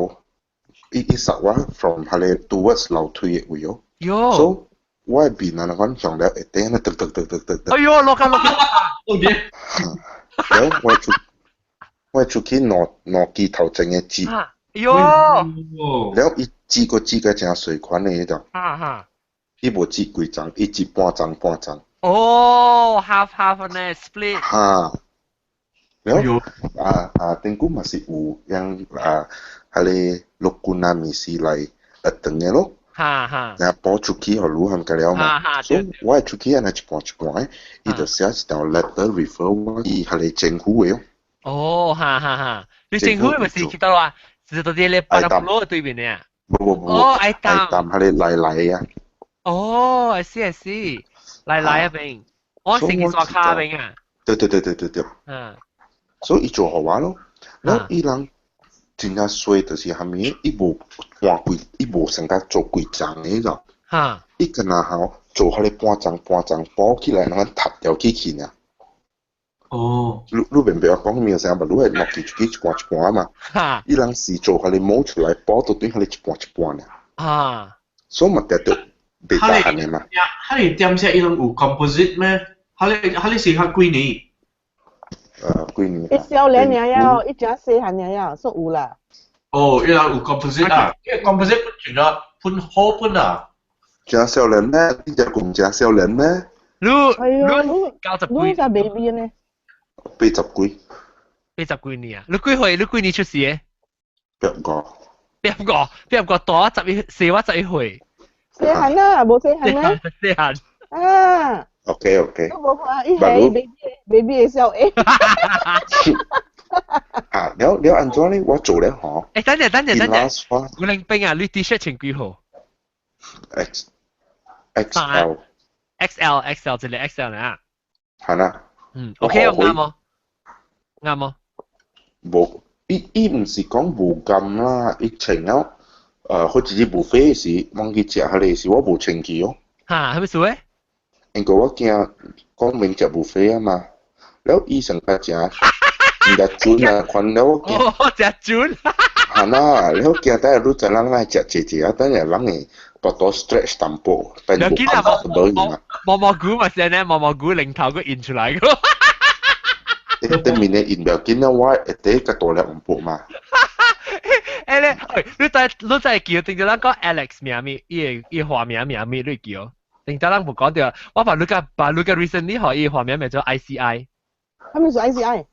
อีสักว่า from อะไร towards เราทุยอยู่ so ว่าบีนั่นก็ช่องแล้วเต้นตึก哎呦落กันแล้วว่าชุกี้นอกี頭正嘅字แล้วอี字個字嘅正水款嚟就อี部字幾張一字半張half 呢 split แล้ว定估咪是有樣係六กุนามีสีไหลตึง嘅咯然後播出去和魯漢嘅了嘛，所以我出去係一半，伊就寫一條 letter refer 我伊係政府嘅你政府咪是記得啦，是到啲你巴拉普羅對面嘅愛淡係你嚟啊I see 嚟啊邊我成件刷卡邊啊對所以伊做好玩咯然後伊人真正衰就是係咪伊無半幾伊無成個做幾張嘅就伊個那好做下你半張包起來然後塌掉起呢你明白我講咩聲嘛？你係落幾一半嘛？伊人是做下你摸出來包到對下你一半呢所以咪得到被打下呢嘛嚇你點寫伊人有 composite 咩？嚇你是嚇幾年？幾年一小年了一隻細漢了所以有啦伊人有 composite 啊因為 composite 本全啊本好本啊正少年咩？呢隻共正少年咩？你就 baby 呢80年啊你幾年出世嘅邊個多11歲細漢啊冇細漢咩細漢OK 都冇啊伊係 baby 嘅時候แล้วอันจอนี่ว่า做咧嗬等陣古靈兵啊你 T-shirt 穿幾號 XL XL 就係 XL 啦係啦OK 啱冇冇伊唔是講無咁啦伊情了好似啲 buffet 時，忘記食下嚟時，我冇清記哦。嚇，係咪數咧？因為我驚講明食 buffet 啊嘛，แล้ว醫生佢講唔得準啊，困แล้ว我驚。哦，食準。係啦，แล้ว驚但係รู้จัก人嚟食姐啊，但係人嚟多多 stretch 淡薄，เป็นบุคคลสมบูรณ์嘛。毛菇咪先咧，毛菇零頭個印出嚟個。對面嘅印表見到我一個多兩步嘛。誒咧，你再叫定咗啦，講 Alex 名咪，伊化名咪你叫，定咗啦冇講掉，我把你個 recently 可以化名咪做 ICI。係咪做 ICI？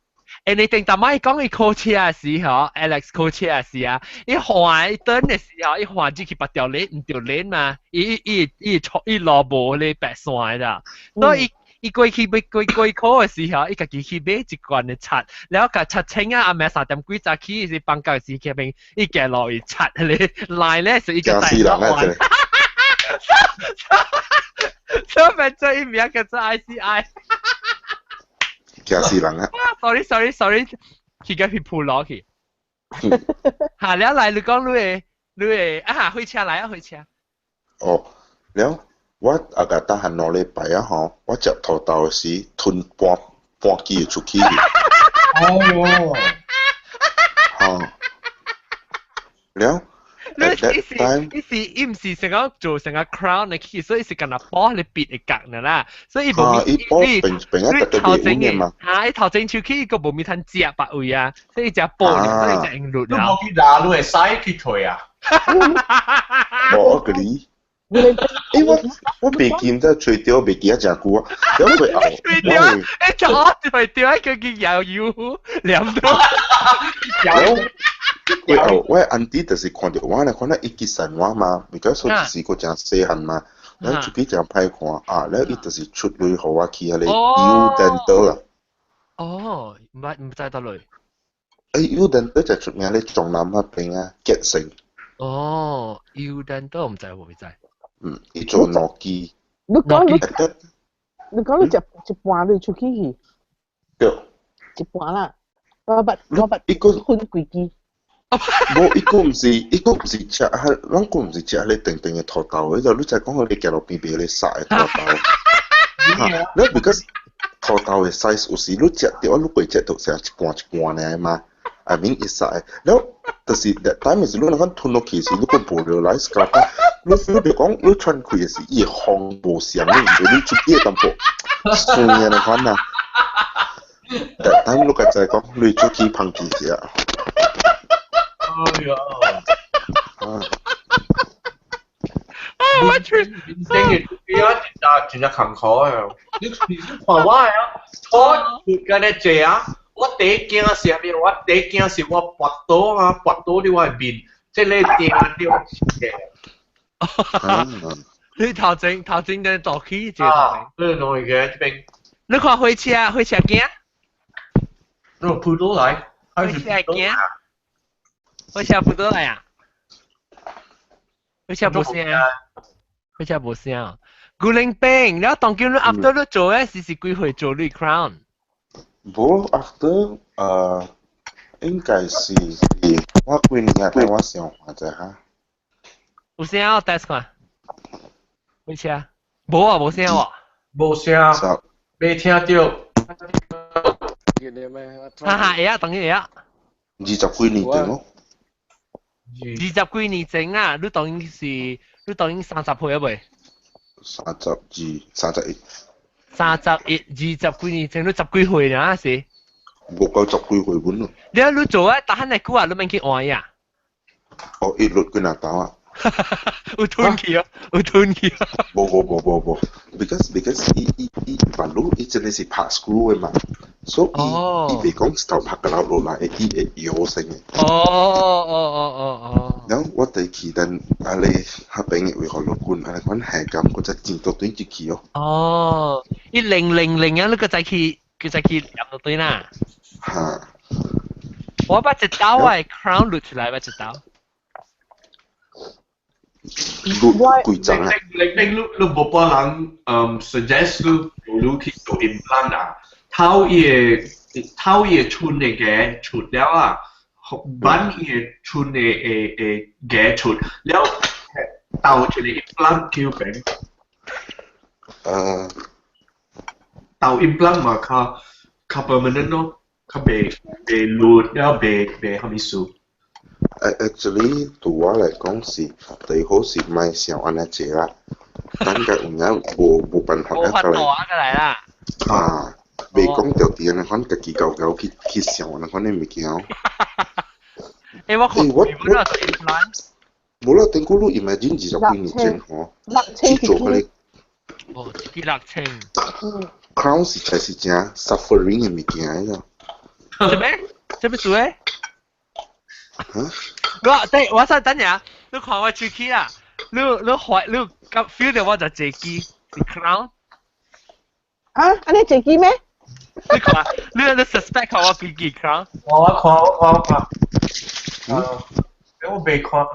誒，你定大媽講伊 coach 嘅時候 ，Alex coach 嘅時候，伊換伊等嘅時候，伊換只去拔條鏈，唔條鏈嘛，伊落步咧白線咋，所以伊過去考嘅時候，伊家己去買一罐嘅刷，然後甲刷清啊，阿妹3點幾早起是放假時入邊，伊行落去刷咧，來咧所以就帶咗換。所以咪做伊名叫做 ICI。驚死人啊 ！sorry，佢嘅係鋪落去。嚇，你嚟你講你會啊，開車嚟啊，開車。哦，แล้ว我อากาศทหารนอเลยไปอ่ะฮะว่าจะถอดเตาสีทุนปอกี่ชุกี้哦，ฮะแล้ว 你伊唔是成個做成個 crown 嚟，其實伊是咁樣幫你別一格嘅啦，所以冇伊幫並頭整嘅嘛，嚇，伊頭整出去個冇咪吞隻白位啊，所以只煲，所以只硬落你冇去打，你係嘥去退啊？我嗰啲，我未見得最屌未見一隻股啊，有佢牛，除掉一個叫又要兩多，我安迪就是看到我咧，看到一記神話嘛，而家所以是個正細漢嘛，然後出去正歹看啊，然後伊就是出類好啊，去喺你 U 等到啊。哦，唔知得類。U 等到就出名咧，中南嗰邊啊，吉盛。哦 ，U 等到唔知會唔會知？伊做諾基。你講你一半你出去去。對。一半啦，我伊個分幾支。冇，伊個唔是食，咱個唔是食你定嘅土豆嘅，就你就講佢哋行路邊邊你殺嘅土豆。你 because 土豆嘅 size 有時你食到，你會食到成一半咧嘛。I mean 一殺，然後就是 that time 是你講吞落去時，你個無聊來，咁你別講你穿開嘅時，伊紅無相，你出啲咁薄，算嘅你講啊。that time 你個就係講你出去碰住時啊。哎呀！我全正嘅真係坎坷啊！你看我啊，我嗰啲嘢啊，我第一件事係咩？我第一件事我拔刀啊，拔刀啲外邊，即係你點啲嘅。你頭前嘅做起就啊，對弄嘅呢邊。你看開車驚？那鋪到嚟，開車驚？開車鋪到嚟啊？開車冇聲。佢真係冇聲。古靈兵，你當叫你 after 都做咧，是幾歲做呢 crown？冇 after 應該是我幾年啊，我想下啫嚇。有聲我 test 看。開車？冇啊，冇聲喎。冇聲，未聽到。哈哈，會啊，當然會啊。20幾年前咯。20幾年前啊，你當然30歲啊未？32、31。20幾年前，你10幾歲啊是？冇夠10幾歲本咯。你做啊，打緊嚟估啊，你免去換呀？哦，一律佢拿刀啊。有吞去啊，冇，because 伊把路伊真係是拍 screw 嘅嘛，所以伊別講頭拍個樓落嚟，伊會搖聲嘅。然後我哋期待阿你下邊嘅會學落觀，阿你講係咁，嗰隻戰鬥隊接起哦。哦，伊000啊，你個再去入到隊啦。嚇！我把隻刀啊 crown 錄出來，把隻刀。貴爭啊！你冇幫人suggest 你去做 implant 啊？頭嘢出嚟嘅出了啊，板嘢出嘅嘅出，แล้ว豆出嚟 implant 叫病。豆 implant 嘛，佢 permanent 咯，佢被錄แล้ว被係咪數？Actually，對我嚟講是最好是買上安那隻啦，等佢有影冇辦法冇法度啊，過嚟啦。啊，未講到啲人可自己搞去上安那款嘅物件。誒，我都係 implant。冇啦，頂嗰度 imagine 20幾年前嗬，去做嗰啲。哦，幾6000。Crown 實在是真 suffering 嘅物件嚟咯。做咩？做咩做咧？我想等下，你看我手機啦，你感 feel 到我就坐機是 crown。啊，安尼坐機咩？你看，你 suspect 我幾 crown？我看。我未看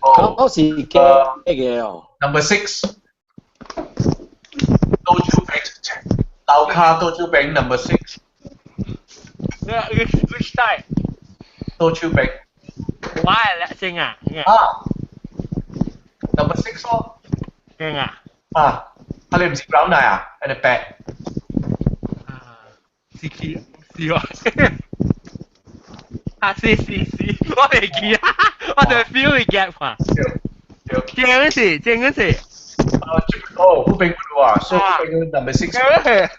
嗰是嘅哦。Number 6，多超餅，豆卡多超餅 Number 6。which type？多超餅。我係叻正啊！Number 6咯。正啊！你唔食 brown 奶啊？係你白。是喎。是，我哋記啊，我哋 feel 會 get 嘛。正嗰時。好冰喎啊！所以冰 Number 6。正嗰時。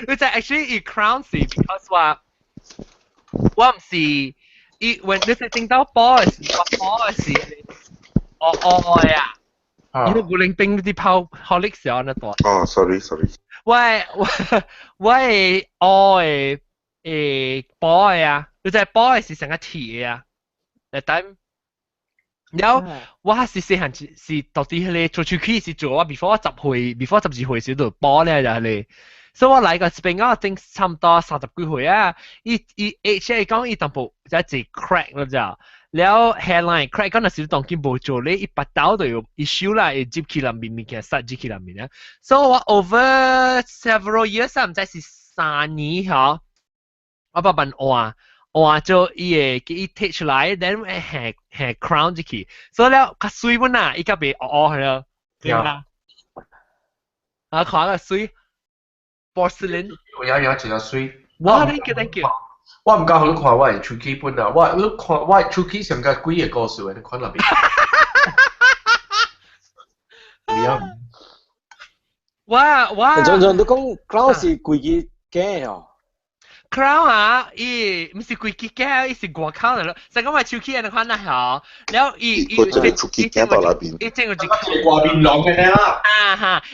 你就 actually 以 crown 是 because 話我唔是when 你係聽到波嘅時，波嘅時，我啊。因為古靈冰啲泡力時候那多。哦 ，sorry。喂，我波啊，你就係波嘅時成個鐵啊，但有我係細漢是到底係做出去是做我 before 12歲時就波咧就係你，所以我嚟個 Penang 我正差唔多30幾歲啊，伊 age 嚟講伊淡薄就係 crack 咯就。แล้ว hairline crack 嗰陣時當見冇做咧，一拔刀就有 issue 啦，一接起嚟面面嘅實接起嚟面啊。所以我 over several years 唔知是3年嗬，我把問換咗伊嘅剔出來 ，then 係 crown 住佢，所以แล้ว佢水本啊，依家被係咯，對啦。看個水 porcelain， 有一個水。哇 ，thank you。我唔夠好看我係手機本啊！你看我係手機上嘅幾個故事你看入邊。我常常都講 crown 是貴嘅哦。crown 啊，唔是貴嘅，伊是外口嚟咯。就咁話手機你看啦嚇，然後伊正有一坑外面浪嘅啦。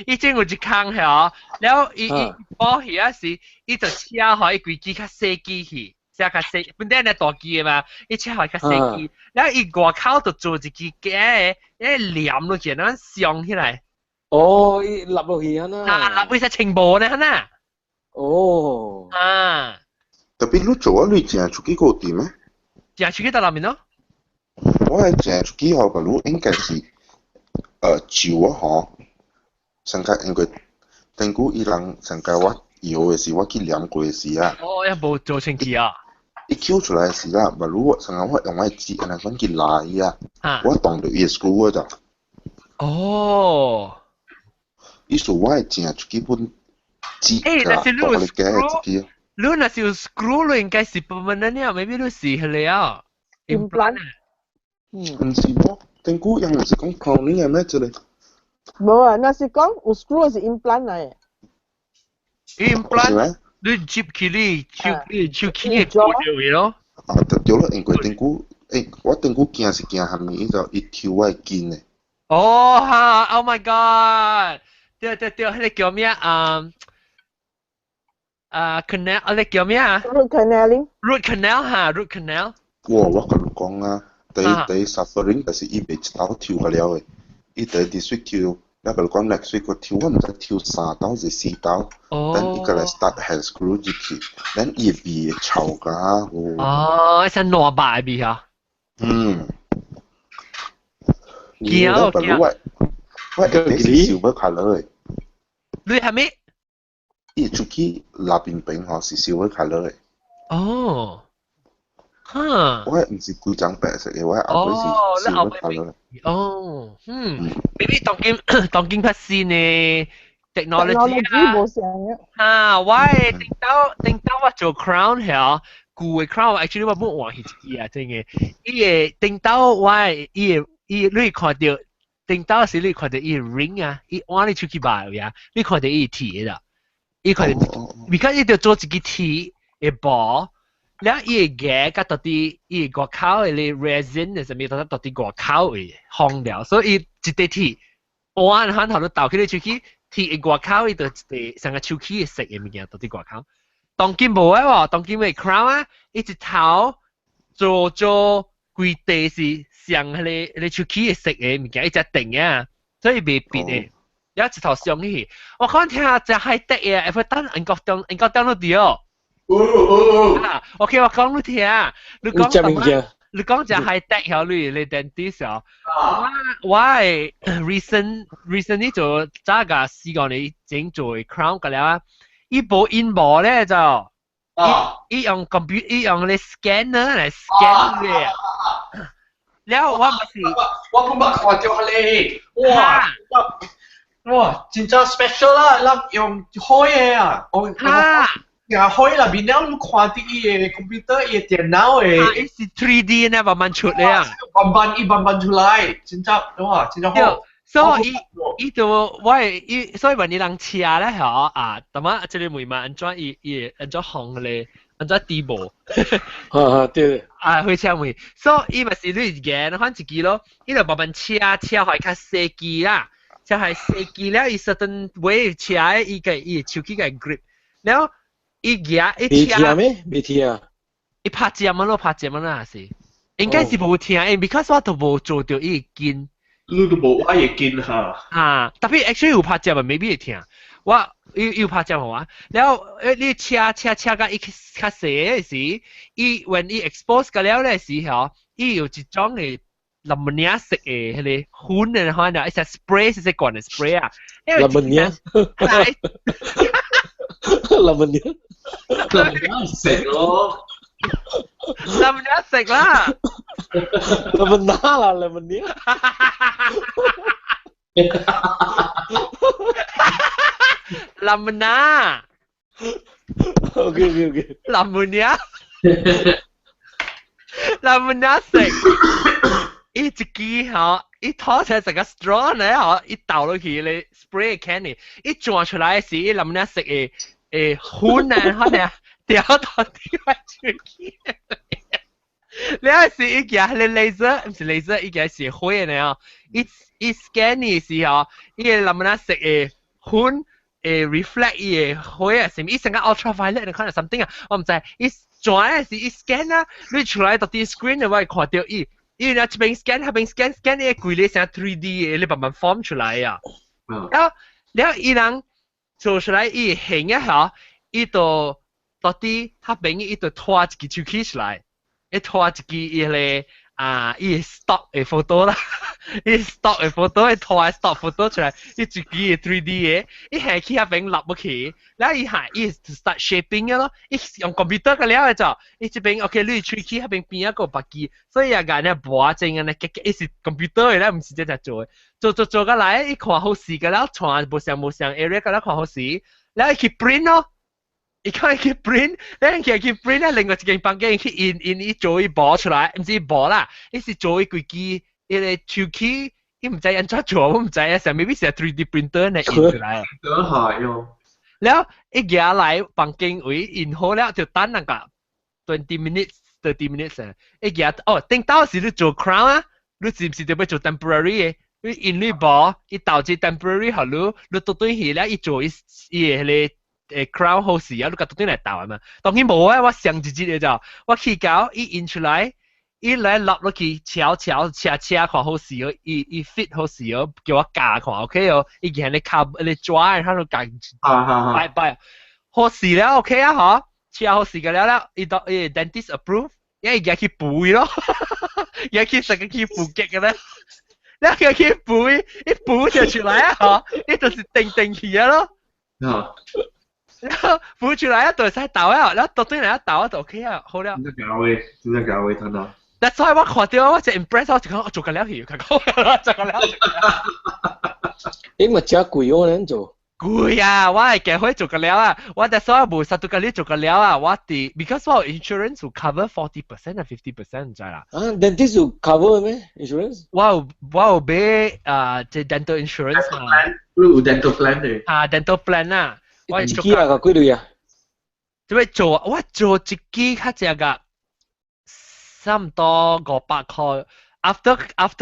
伊正有一坑嚇，然後伊包起啊時，伊就車可以貴機較細機去。即係較細，本地係大機嘅嘛，伊車可以較細機，然後伊外口就做一支嘅，黏落去，然後上起來。哦，伊立落去啊啦。立去隻情報呢啦。哦。特別你做啊，你淨係出幾個點咩？淨係出幾到入面咯。我係淨係出幾號嘅，你應該是照啊嗬。上屆應該定估伊人上屆我搖嘅時，我去黏過嘅時啊。哦，有冇做清潔啊？一揪出來時啦，咪如果上屆我用我紙，然後講去拉啊，我當到伊 screw 嗰度。哦。意思我係淨係出幾本紙㗎，當我哋嘅紙。你那是有 screw 咯，應該是permanent啊 ，maybe 你是係你啊 implant。唔是喎，定估有陣時講 crowning 係咩啫你？冇啊，那是講有 screw 是 implant 嚟。implant 你接起你手機嘅嗰條嘢咯。對咯，因為定估我定估驚是驚係咪就一條我係見嘅。哦哈 ，Oh my God！ 對，迄個叫咩啊？canal， 嗰個叫咩啊 ？root canal。root canal 嚇 ，root canal。哇！我同你講啊，第 suffering 就是伊未一刀跳個了嘅，伊第district 跳，那個講 next week 個跳，我唔知跳3刀是4刀，等伊個嚟 start hand screw 入去，等伊味會臭㗎。哦，係蘿蔔味嚇。嗯。驚！我一定是燒乜快樂嘅。你係咩？伊出去那邊邊吼是燒乜快樂嘅。哦，哈。我唔是規張白色嘅，我後尾是燒乜快樂嘅。哦，maybe 當今發現嘅 technology 冇成嘅。啊，我頂到我做 crown 係舊嘅 crown actually 我冇換起啊，真嘅。伊個頂到我你看到頂到時你看到伊 ring 啊，伊換你出去買呀，你看到伊鐵啦，伊看到，because 伊就做一個鐵嘅寶。แล้วอีแก่ก็ตัดที่อีกว่าเขาเลย resin เนี่ยจะมีตัดที่กว่าเขาเลยห้องเดียว所以จิตที่อ่านหัน頭都倒起嚟出去ที่อีกว่าเขาอีตัวจิต成個手機嘅食嘅物件ตัดที่กว่าเขา當今冇嘅喎當今嘅 crown 啊一隻頭做規地是上你手機嘅食嘅物件一隻定嘅所以未變嘅有一頭上去我講聽下就係得嘅會等英國當到掉OK 我講你聽你講就係得咗你 dentist 我係 recently 做揸架試過你整做 crown 㗎啦依部 inbox 咧就依用 computer 依用你 scanner 嚟 scan 嘅แล้ว我咪是我咁乜看到你哇真真 special 啦諗用開嘅啊呀，開啦，邊有你看啲嘢 computer 嘢電腦嘅，係是 3D 呢，慢慢出嚟啊，慢慢出嚟，真真哇，真真好。所以依度所以話你人車咧係啊，咁啊，即係每晚安裝安裝行咧，安裝地步。對。去車門，所以咪是你嘅，看自己咯。依度慢慢車係較設計啦，就係設計了一 certain way 車依個手機嘅 grip，然後。伊夾伊聽咩？未聽啊！伊拍節目咯，還是應該是冇聽，because 我都冇做到伊件。你都冇我嘢見嚇。啊，特別 actually 有拍節目未必會聽。我有拍節目啊，然後你車甲伊較細嘅時，伊 when 伊 expose 咗了咧時候，伊有一種嘅藍物嘢色嘅，迄個粉嘅可能，一隻 spray 是罐嘅 spray 啊。藍物嘢。藍物嘢。食咯，藍物嘢食啦，藍物拿啦，藍物嘢，藍物拿 ，OK，藍物嘢，藍物嘢食，一支嚇，一拖出成個 straw 咧嚇，一倒落去你 spray can 一轉出來時，藍物嘢食嘅。粉啊，可能掉到啲位出去。你有時一件你 laser 唔是 laser，一件是灰嘅啊。一 scan 嘅時候，伊個諗下食嘅粉reflect 嘅灰啊，甚至一成個 ultraviolet 你可能 something 啊，我唔知。一轉嘅時一 scan 啊，你出來到啲 screen 你會看到伊你一邊 scan 下邊 scan 嘅規律成 3D 嘅，你慢慢 form 出來啊。然後伊人。做出來伊形一下，伊度到底他邊伊度拖一個手機出來，伊拖一個伊個伊 stock 嘅 photo 啦，伊 stock 嘅 photo 伊拖 stock photo 出來，伊自己嘅 3D 嘅，伊係去下邊立起，然後伊係伊 start shaping 嘅咯，伊用 computer 嘅了嘅就，伊這邊 OK 你出去下邊邊一個白機，所以啊個呢保證嘅呢，伊是 computer 嘅咧，唔是真係做嘅。做個來，伊看好視嘅啦，傳冇上 area 嘅啦，看好視，然後伊去 print 咯，伊看伊去 print， 然後佢去 print 咧，另外一間房間去印伊做伊薄出來，唔是薄啦，伊是做伊規機，伊個手機，伊唔知安怎做，我唔知啊，上 maybe 係 3D printer 嚟印出來。都係喲。然後伊行來房間位印好了，就等那個20 minutes、30 minutes 啊，伊行頂到時你做 crown 啊，你是唔是就要做 temporary 嘅？你印你薄，伊導致 temporary 好你到對起咧，伊做伊迄個crown 好時啊，你個到對嚟導啊嘛。當然冇啊，我上一節嘅就，我去搞伊印出來，伊來落落去悄看好時哦，伊 fit 好時哦，叫我加看 OK 哦，伊見你靠你抓，然後加拜，好時咧 OK 啊嗬，悄好時嘅了，伊到dentist approve，因為伊去補咯，伊去成個去補極嘅咧。แล้ว佢一補就出來啊！嗬，呢就是定期啊咯。啊，然後補出來一對使倒啊，然後倒轉嚟一倒就 OK 啊，好了。真係搞嘅，真係搞嘅，睇到。That's why 我看到我就 impress 我就講我做緊了佢講做緊了。因為真貴喎，你做。貴啊！我係嘅可以做緊了啊！我但係我冇實到緊呢做緊了啊！我哋 because 我 insurance will cover 40% or 50%唔知啦。啊 ，dentist 有 cover 咩 insurance？我有買即 dental insurance 嘛。有 dental plan 嘅。啊 dental plan 啊，我一支啊個幾類啊？做咩做啊？我做一支較只個差唔多500塊。After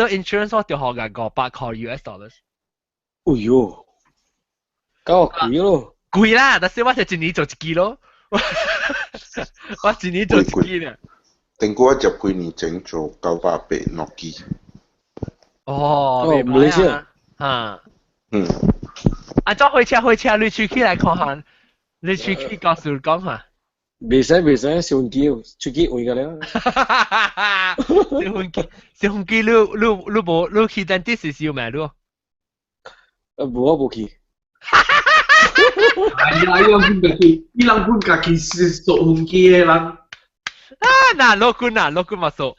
insurance 我就學嘅500塊 US dollars。哎呦！搞貴咯，貴啦，但是我就一年做一支咯，我一年做一支呢。定過一入幾年整做980落機。哦，唔理先啊。嗯。啊，再開車，你出去來看下，你出去告訴講下。未使，小機出機換㗎啦。小紅機，你去 dentist 是要咩咯？冇去。係啊，伊人本家己是做紅機嘅人。啊，嗱，老官嘛數。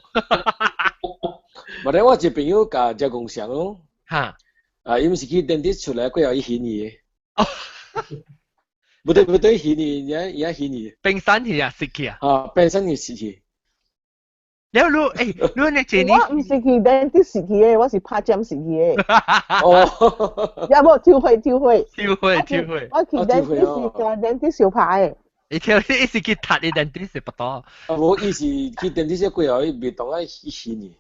或者我一朋友甲Jagung上咯。嚇。啊，因為是去 dentist 出來，佢有嫌疑。哦。不對，嫌疑，也嫌疑。冰山去啊，食去啊。啊，冰山去食去。แล้วรู้ในเจนี่我唔是去 dentist 時期嘅，我是拍針時期嘅。哦，有冇跳會？我去 dentist 時個 dentist 小牌嘅。你跳一時去踢你 dentist 不多。啊，冇意思，去 dentist 貴啊，未當啊嫌疑。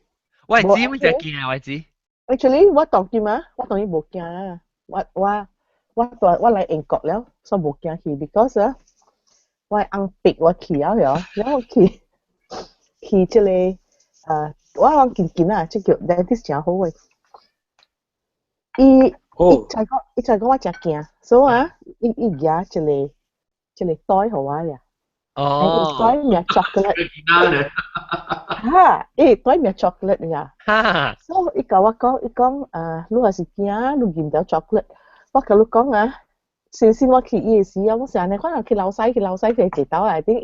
我知乜就驚啊，我知。Actually 我當見啊，我當然冇驚啊，我嚟英國了，所以冇驚去 ，because 啊，我硬逼我去啊，然後去即個我講見啊，即叫 dentist 真好嘅。伊就講我真驚，所以啊，伊夾即個袋好啊呀。哦。袋名 chocolate。哈，袋名 chocolate 呀。哈。所以伊甲我講，你若是驚，你見到 chocolate，我甲你講啊。先我去伊時啊，我成日可能去樓西佢直到嚟啲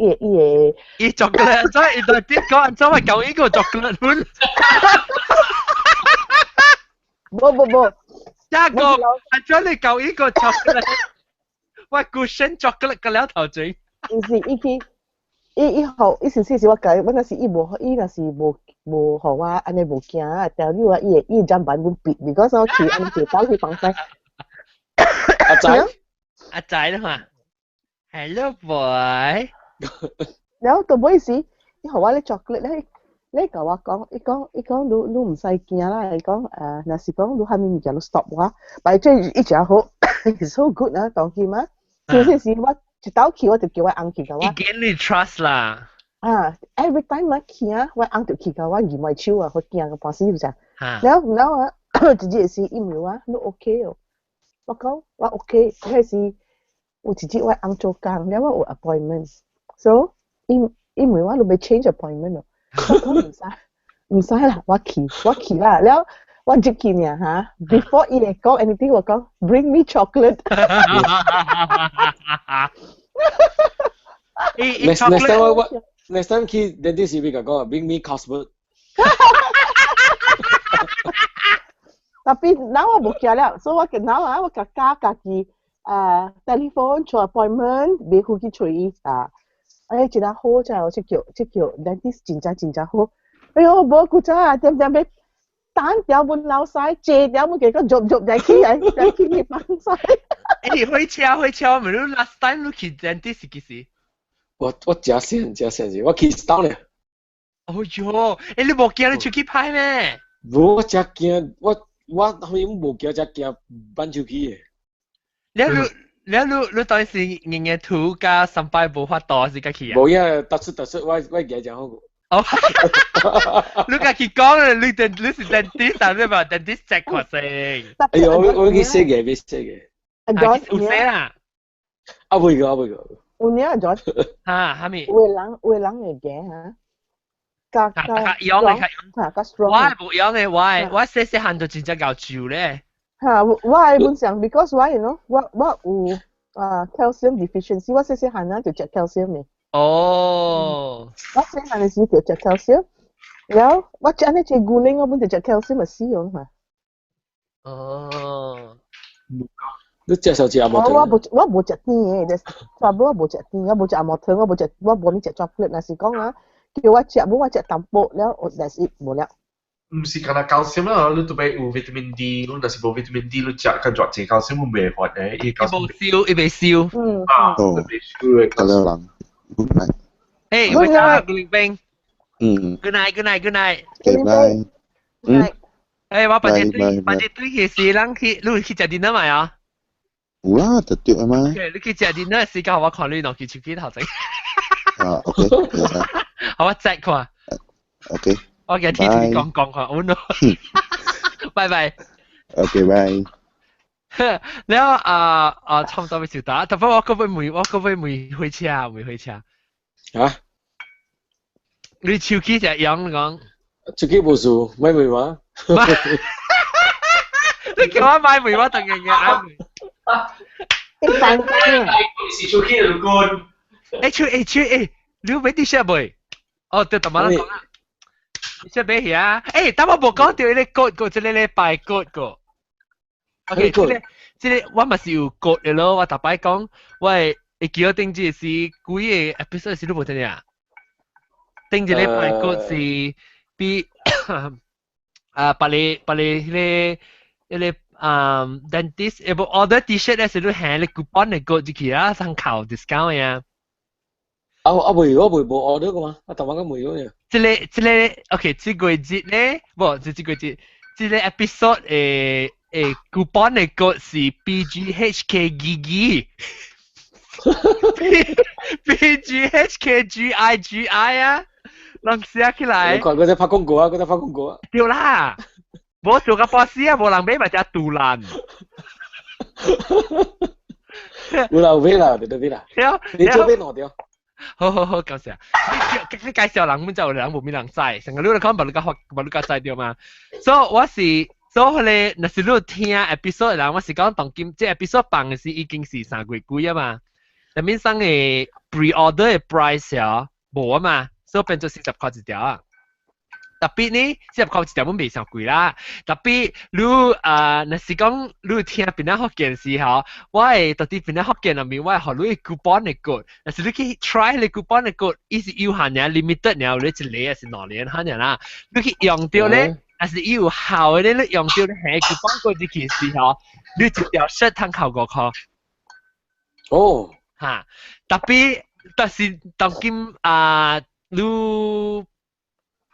伊 chocolate， 所以對啲講，所謂舊呢個 chocolate 款。冇，一個係將你舊呢個 chocolate， 喂 cushion chocolate 嘅了頭嘴。唔是伊好，伊時我計，我那時伊那時冇好啊，安尼冇驚啊，但係你話伊針板會別，如果我去安尼直到去放西。阿仔啦嘛 ，Hello boy。然後到尾時，你學我啲 chocolate 你甲我講，伊講你唔使驚啦，伊講若是講你係咪唔叫你 stop 我，但係即係一直好 ，it's so good 啊，當見嘛。時我一到去我就叫我翁去甲我。伊見你 trust 啦。every time 我去啊，我翁就去甲我驗埋手啊，好驚個半死就。然後啊，直接是伊問我，你 OK 哦？我講我 OK， 嗰時有直接我翁做工，然後我有 appointment，so 伊問我你咪 change appointment 咯，我講唔使啦，我去啦，然後我直去呢嚇 ，before 伊嚟講 anything 我講 bring me chocolate。Next time 去 dentist 會講 bring me cosmet。Tapi now 我冇驚了，所以我見 now 啊，我家己telephone 做 appointment， 俾佢去處理啊。真係好真係，即叫 dentist 真好。哎呦，冇顧真啊，點俾單條半流曬，借條冇幾個入嚟去放曬。開車，咪你 last time 你去 dentist 幾時？我假先，我去 start 咧。哦喲，你冇驚你出去拍咩？我真驚，我後面冇驚，真驚搬出去嘅。你當時日土加三百冇法度是家去啊？冇呀，突出，我驚真好。哦，你家去講你是 dentist 你話 dentist check 過先。哎呀，我去寫嘅。有寫啦。會個。有呢個咗。嚇，係咪？會人會驚嚇。加用嘅，嚇加 strong。我係冇用嘅，我細細漢就真正夠住咧。嚇，我係本想 because why you know 我有calcium deficiency，我細細漢啊就食 calcium 嘅。哦。我細漢嘅時就食 calcium，然後我食呢隻菇呢，我本就食 calcium 嘅使用嚇。哦。你接受食阿毛糖？我冇食甜嘅，差唔多我冇食甜，我冇食阿毛糖，我冇呢隻 chocolate。嗱是講啊，叫我食冇我食淡薄了，that's it 冇了。唔是干那calcium啦，你都俾有 vitamin D，你若是冇 vitamin D，你食跟住隻 calcium 冇辦法嘅，伊 calcium 伊未燒。哦，咁樣諗，good night。誒，我查顧靈兵。Good night。Good night。誒，我八隻對嘅時，你去食 dinner 未啊？有啦，特別啊嘛。Okay，你去食 dinner 時間，我看你攞佢手機頭先。OK，好，我check 看。OK。我嘅天天講看，oh no。拜拜。OK，拜。แล้ว差唔多要收打，但不過我嗰杯未開車。嚇？你手機就用講。手機冇數，買梅話。你叫我買梅話當然嘅。一般般啊。是手機嚟講。你要買 T-shirt 未？哦，對，同埋你講啦。T-shirt 買去啊！誒，但我冇講到你個即係禮拜個。OK，即係我咪是有個嘅咯，我特擺講，喂，你叫我定住是幾個 episode 是都冇聽啊？定住禮拜個是比把你迄dentist 要 order T-shirt 咧是都行你 coupon 嚟個就去啦，參考 discount 呀。我冇 order 噶嘛，我特晚冇嘅。即係 OK，這個節咧，唔係這個節，這個 episode coupon 嚟個是 PGHK PGHK GI 啊，人寫起來。佢哋拍廣告啊，對啦，冇做個 boss 啊，冇人俾咪就杜蘭。冇人俾啦，對啦。你做邊攞掉？好，搞笑。你介紹人，本就人冇咩人知，成個你講冇你知掉嘛。所以咧，那是你聽 episode 啦，我是講當今即 episode 放嘅是已經是3個月幾啊嘛。入面生嘅 pre-order 嘅 price 啊冇啊嘛，所以變咗40塊一條啊。特別呢，40塊一條本未上貴啦。特別你那是講你聽邊個福建時候，我係到底邊個福建入面，我係學你 coupon 嘅 code，但是你去 try 你 coupon 嘅 code，伊是有限嘅 limited，然後你一年還是2年限嘅啦。你去用掉咧，但是有效嘅咧，你用掉咧係 coupon code 嘅時候，你一條 shirt 通扣5塊。哦，嚇，特別但是當今你。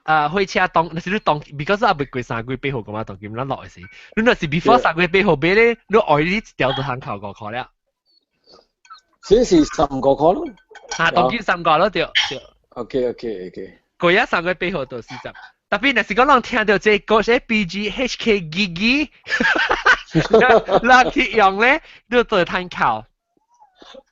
開車當，那是你當 ，because 阿未過3個月8號咁嘛，當今咱落嘅時，你那是 before 3個月8號買咧，你already 一條都通扣5塊了。先是15個塊咯。當今3個咯，對。OK。過日3個月8號到40，特別那是講人聽到這個係 PGHK 機，人去用咧，你都通扣。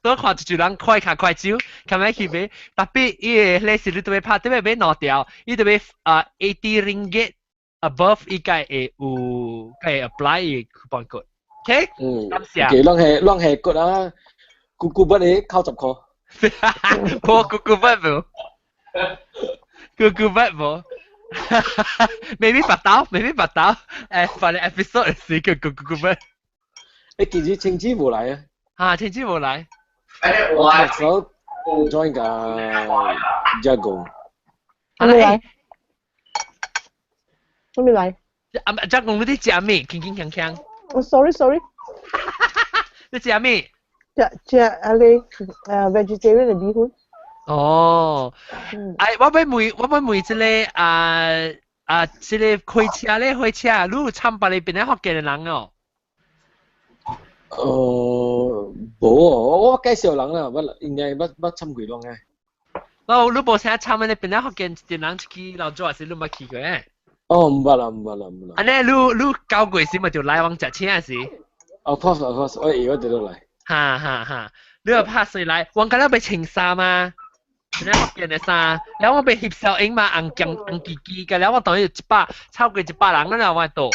都看住人快卡快招，咁樣去買，特別伊個類似你都要拍，都要買攞掉，伊都要80 ringgit above 伊個會有個 apply 嘅 coupon code，OK？感謝。啷係 good 啊？咕不你扣10塊。冇咕不冇，咕不冇。maybe 白刀，for the episode 是叫咕不。你件事青子冇嚟啊？青子冇嚟。我手 join 個 Jagung。咩嚟？Jagung 嗰啲食咩？鏗鏘。sorry。你食咩？食vegetarian 嘅米粉。哦。我俾妹即係即係開車，你參白你邊啲福建嘅人哦。冇我介紹人啦，應該乜參佢啷嘅。你冇成日參你邊啲福建嘅人去老早還是你冇去過嘅？哦，唔捌啦。安尼你交過時咪就來往食車時。Of course，我而家哋都嚟。哈，你話拍誰來？往嗰度咪青衫啊？ แล้ว我見嘅衫，แล้ว我被翕小影嘛，紅記記嘅，แล้ว我當然超過100人啦，我度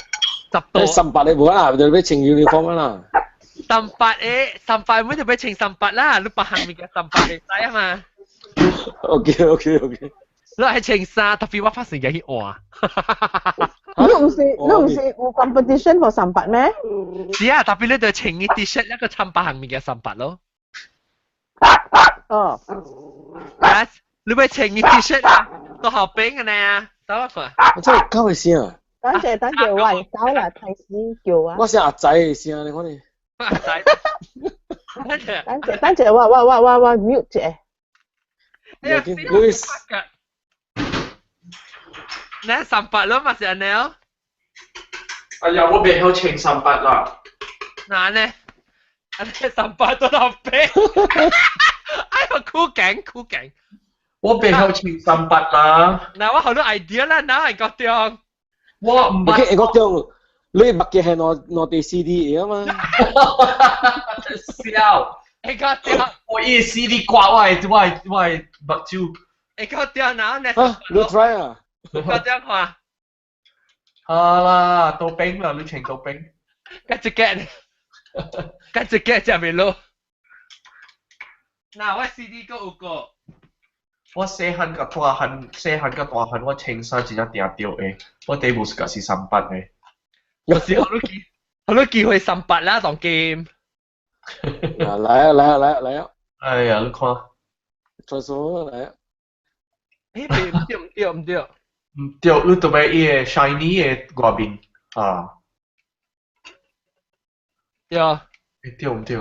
10度。38你冇啦，就俾穿 uniform 啦。38每就俾穿38啦，你白行面嘅38嚟睇啊嘛。OK。你係穿衫，特別我發現有啲換。你唔是有 competition for 38咩？是啊，特別你對穿嘅 T-shirt 一個襯白行面嘅38咯。哦。Yes， 你俾穿嘅 T-shirt 啊，到後邊嘅呢，等我看。我真係搞佢先啊！等陣，喂，搞啦，提示叫啊！我是阿仔嘅先啊，你講你。阿仔。等陣，哇 mute 啫。Louis。你38咯嘛是安尼哦。哎呀，我未好穿38啦。嗱呢，安尼38到後邊。哎呀，酷勁。我未好穿38啦。嗱，我好多 idea 啦，嗱係個點。我唔係。我點，你麥嘅係我哋 CD 嘢啊嘛。笑。係個點。我依 CD 掛我係目睭。係個點嗱，你。啊，你 try 啊？個點看。好啦，到冰啦，你穿到冰。跟住就未攞。嗱，我 CD 都有個。我細漢個大漢，我穿衫真係定掉嘅。我第一部是個是38嘅。有時好多機會38啦，當 game。嚟啊！哎呀，你看。再數嚟啊！誒，唔對。唔對，你特別伊個 shiny 嘅外面啊。對。對唔對？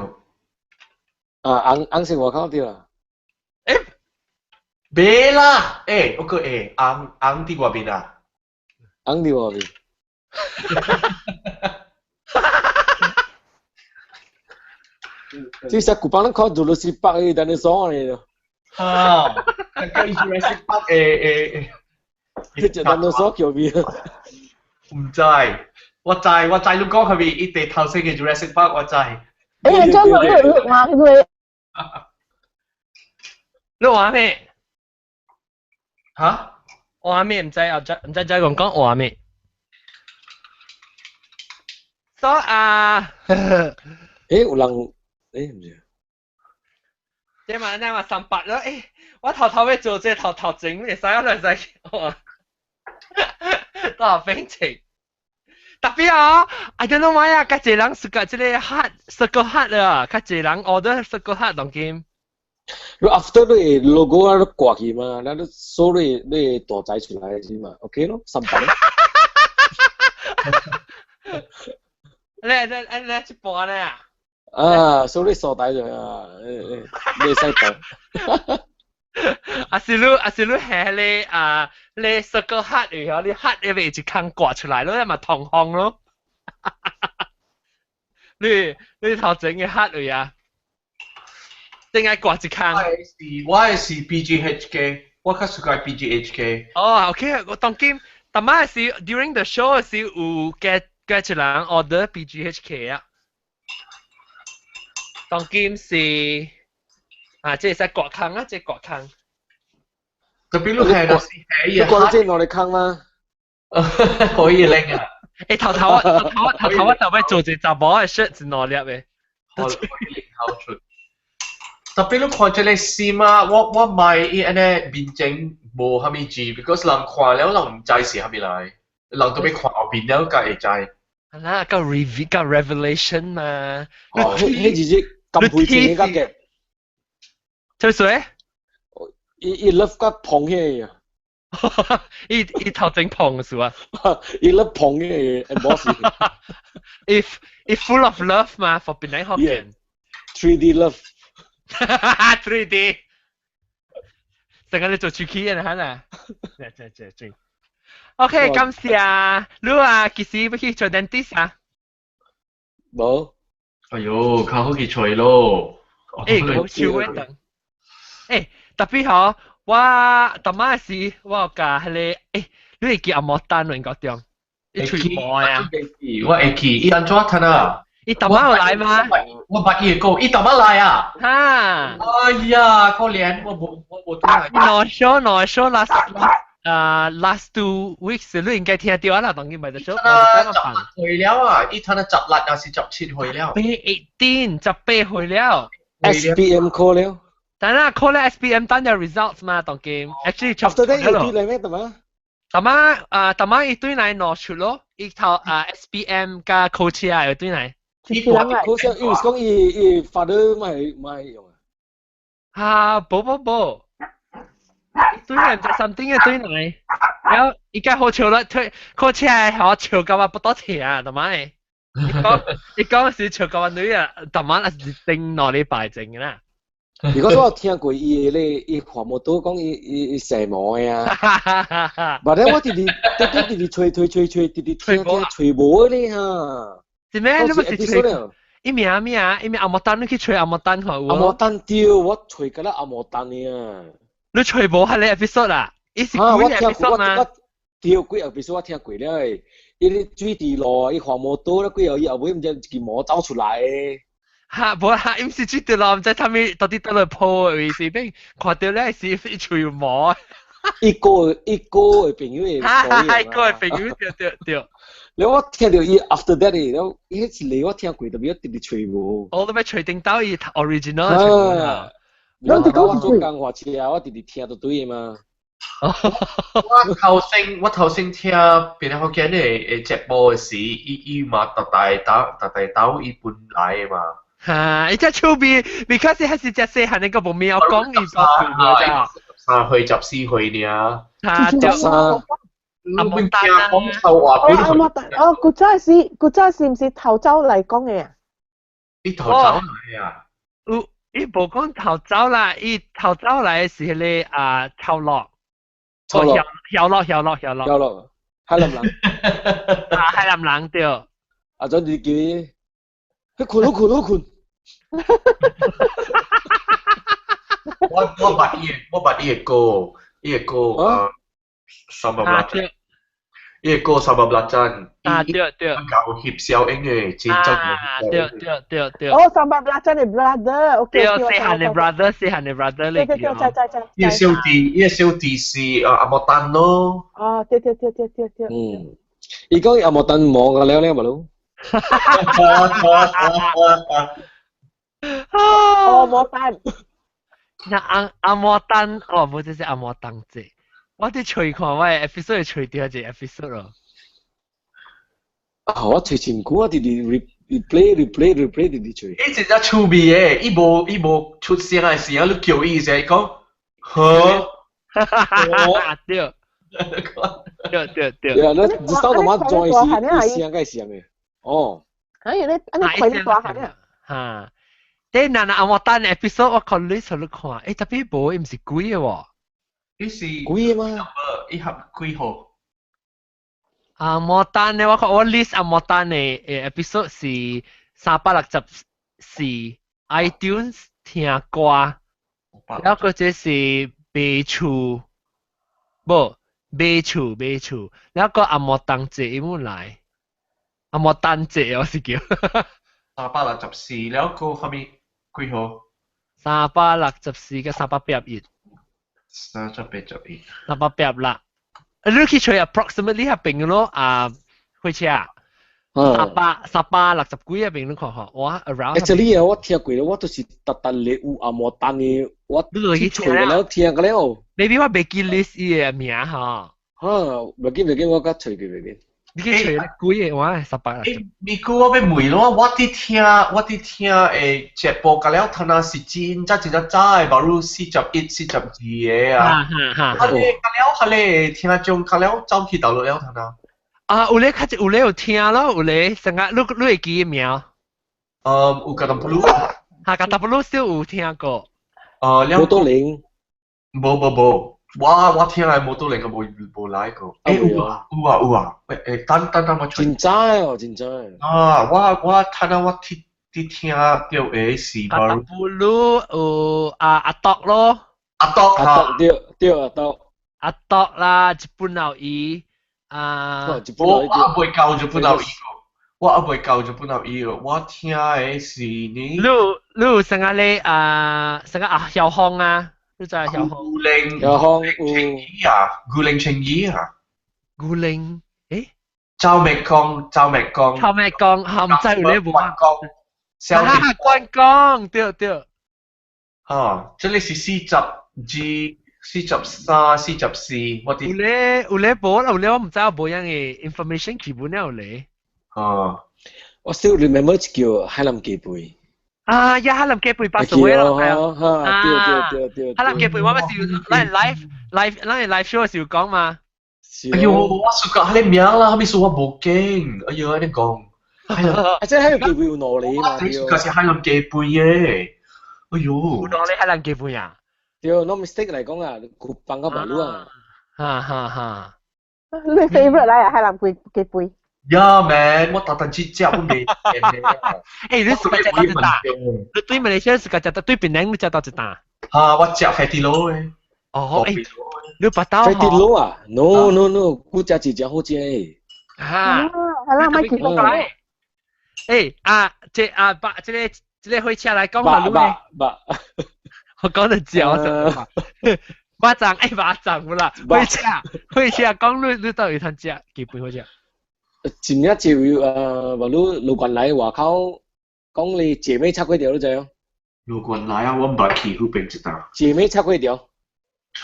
啊，紅色我講對啦。誒，別啦，我個紅啲外面啊。紅啲外面。即係古巴人講做到是白嘅，但係爽嚟咯。啊，跟住係識白佢就當到所叫咩？唔知，我知你講係咪一地頭先嘅 Jurassic Park 我知。誒，將個錄下佢。你話咩？嚇？話咩？唔知講話咩？所啊。有人唔知。即係話38咯，我頭尾做頭整嘅，使我嚟使我。都係冰情。特別啊 ，I don't know why 啊，家姐人是個即係 circle heart 啊，家姐人 order circle heart 當 game。你 after 你 logo 啊，你掛起嘛，然後數你大仔出來先嘛 ，OK 咯，38。你去播呢啊？啊，數你傻大咗啊，你使講。阿是你係你circle heart 嚟嘅，你 heart 你咪一坑刮出來咯，咪同行咯。你頭整嘅 heart 嚟啊？定係刮一坑？我係 PGHK， 我較喜歡 PGHK。哦 ，OK， 我當 game，但係是 during the show 是有嘅一人 order PGHK 啊。當 game 是。即係刮坑啊！即係刮坑。特別你係嗰時係你刮即係我哋坑嗎？可以拎啊！頭我就俾做隻雜寶嘅 shirt 是攞入嘅。可以拎口出。特別你看這個線啊，我買伊安尼面證無蝦米字 ，because 人看了人唔知是蝦米來，人特別看後邊了才會知。係啦，個 revelation 嘛。哦，迄字隻咁配錢嘅嘅。吹水？伊粒個碰起啊！伊頭整碰嘅是嘛？伊粒碰嘅冇事。If full of love 嘛，for Penang Hokkien。3D love。3D。成日你做廚師嘅係咪？正。OK， 感謝啊！你話幾時要去做 dentist 啊？冇。哎呦，較好去吹咯。好笑嘅等。特別好，我當晚時我教你，你會記阿莫丹亂講點？你吹波啊？我會記，伊安怎睇啊？伊大媽有來嗎？我八月過，伊大媽來啊！哈！哎呀，可憐，我真係。Not sure last 2 weeks 你應該聽到啦，當然咪就 show。去了啊！伊睇下16還是17去了。18 18去了。SPM call 了。但係 call 咧 SPM 單有 results 嘛，當然 actually after that 一堆嚟咩？大媽一堆嚟攞出咯，一套SPM 加 Tshia 一堆嚟。Tshia 因為講伊 father 咪用啊。冇。一堆人就 something 一堆嚟，然後而家好潮啦，推 Tshia 係我潮夠啊，不多錢啊，大媽。你講是潮夠啊女啊，大媽係定攞你敗證嘅啦。如果我聽過伊咧，伊話冇多講伊蛇毛嘅啊，或者我直吹，吹毛咧嚇。係咩？你咪是吹？伊名阿莫丹，你去吹阿莫丹好喎。阿莫丹掉，我吹緊啦阿莫丹啊。你吹毛係你 episode 啊？伊是幾 episode 嘛？我掉幾 episode 我聽過咧，伊啲水地咯，伊話冇多咧，幾後尾唔知件毛走出嚟。嚇，冇嚇，唔是知道啦，唔知他們到底到嚟鋪嘅意思，俾看到咧是吹毛。一個嘅朋友嘅，一個嘅朋友對。你我聽到伊 after that 咧，伊迄嚟我聽過特別一啲吹毛。我都咪吹定到伊 original 嘅吹毛。你講我做工話詞啊，我直聽到對嘅嘛。我頭先聽邊個Hokkien嘅直播嘅時，伊嘛特大刀伊本來嘅嘛。嚇！伊只趣味 ，because 係是只細漢你個冇咩有講伊個趣味咋。3去14去呢。嚇！就阿莫丹啊。阿莫丹，古仔是唔是頭州嚟講嘅啊？伊頭州嚟啊？伊冇講頭州啦，伊頭州嚟是咧頭落。曉落，海南人。海南人對。啊，咗你叫，佢困。我把伊個300真。對。搞翕相影嘅，真正。對。哦，300真係 brother，OK。對，細漢嘅 brother 嚟嘅。伊個小弟是阿莫丹咯。哦，對。伊講阿莫丹望個了咪咯。莫丹。那阿莫丹，冇即係阿莫丹啫。我哋隨看喂 episode 隨掉隻 episode 咯。我隨前估我哋 replay 哋隨。伊真係趣味嘅，伊無出聲嘅時候，你叫伊就講呵。對。對啊，你收到我做嘅時，聲嘅聲嘅。哦。你快啲話下咧。嚇！但係阿莫丹 episode 我看你睇特別冇，唔是貴嘅喎。伊是幾嘛？伊合幾號？阿莫丹咧，我 list 阿莫丹嘅episode 是364 iTunes 聽歌，然後嗰隻是秘處，然後個阿莫丹節有冇來？阿莫丹節我是叫364，然後個後面幾號？364嘅381。381啦，你去吹 approximately 係邊個咯？開車啊？360幾啊？邊個看下？哇 ，around。Actually 我聽過啦，我都是特嚟有阿莫丹嘅，我去吹了聽過了。Maybe 我未記 list 伊嘅名嚇。未記，我甲吹過未記。你去吹幾嘅話？360。你估我要問咯，我啲聽誒直播㗎了，睇下是真嘅，無如41、42嘅啊。係咧，聽下種㗎了，走去倒落了睇下。有咧有聽咯，有咧成日你會記名？有個淡布魯。個淡布魯少有聽過。冇多零。冇。我聽係冇多零嘅冇來過。有啊。等我吹。真真。我睇下我聽到嘅是個淡布魯有阿德咯。阿德對阿德。阿德啦，日本佬伊。我未教日本佬伊個。我阿未教就本來伊個，我聽嘅是你。你成個咧成個小紅啊，你就係小紅。古靈小紅青衣啊，古靈青衣啊。古靈誒？周麥江，臭咩講？唔知有咧冇啊？關公，對。這裡是42、44，我哋有咧冇啦，有咧我唔知有冇樣嘅 information 基本有咧。我 still remember 叫海南雞背。海南雞背80位咯，係啊。對。海南雞背我咪是live show 嘅時候講嘛。哎呦，我suka 喺你名啦，後面說我冇勁，哎呦，你講。即係海南雞背有攞你嘛？你 suka 是海南雞背嘅。哎呦，有攞你海南雞背啊？對 ，no mistake 嚟講啊，佢放個馬路啊。哈。你 favorite 嚟啊，海南雞背。呀 man，我特登去食都未。你食到幾大？你對馬來西亞食到幾大？對檳城你食到幾大？我食海底撈嘅。你不到海底撈啊 ？No，佢食自己好食誒。係啦，咪結婚啦。這會車來講下路咧。我講得知我實。巴掌唔啦，會車講你到底通食基本好食。前一朝話路群嚟話口講你姐妹拆幾條都就樣。路群嚟啊，我唔捌去嗰邊知道。姐妹拆幾條？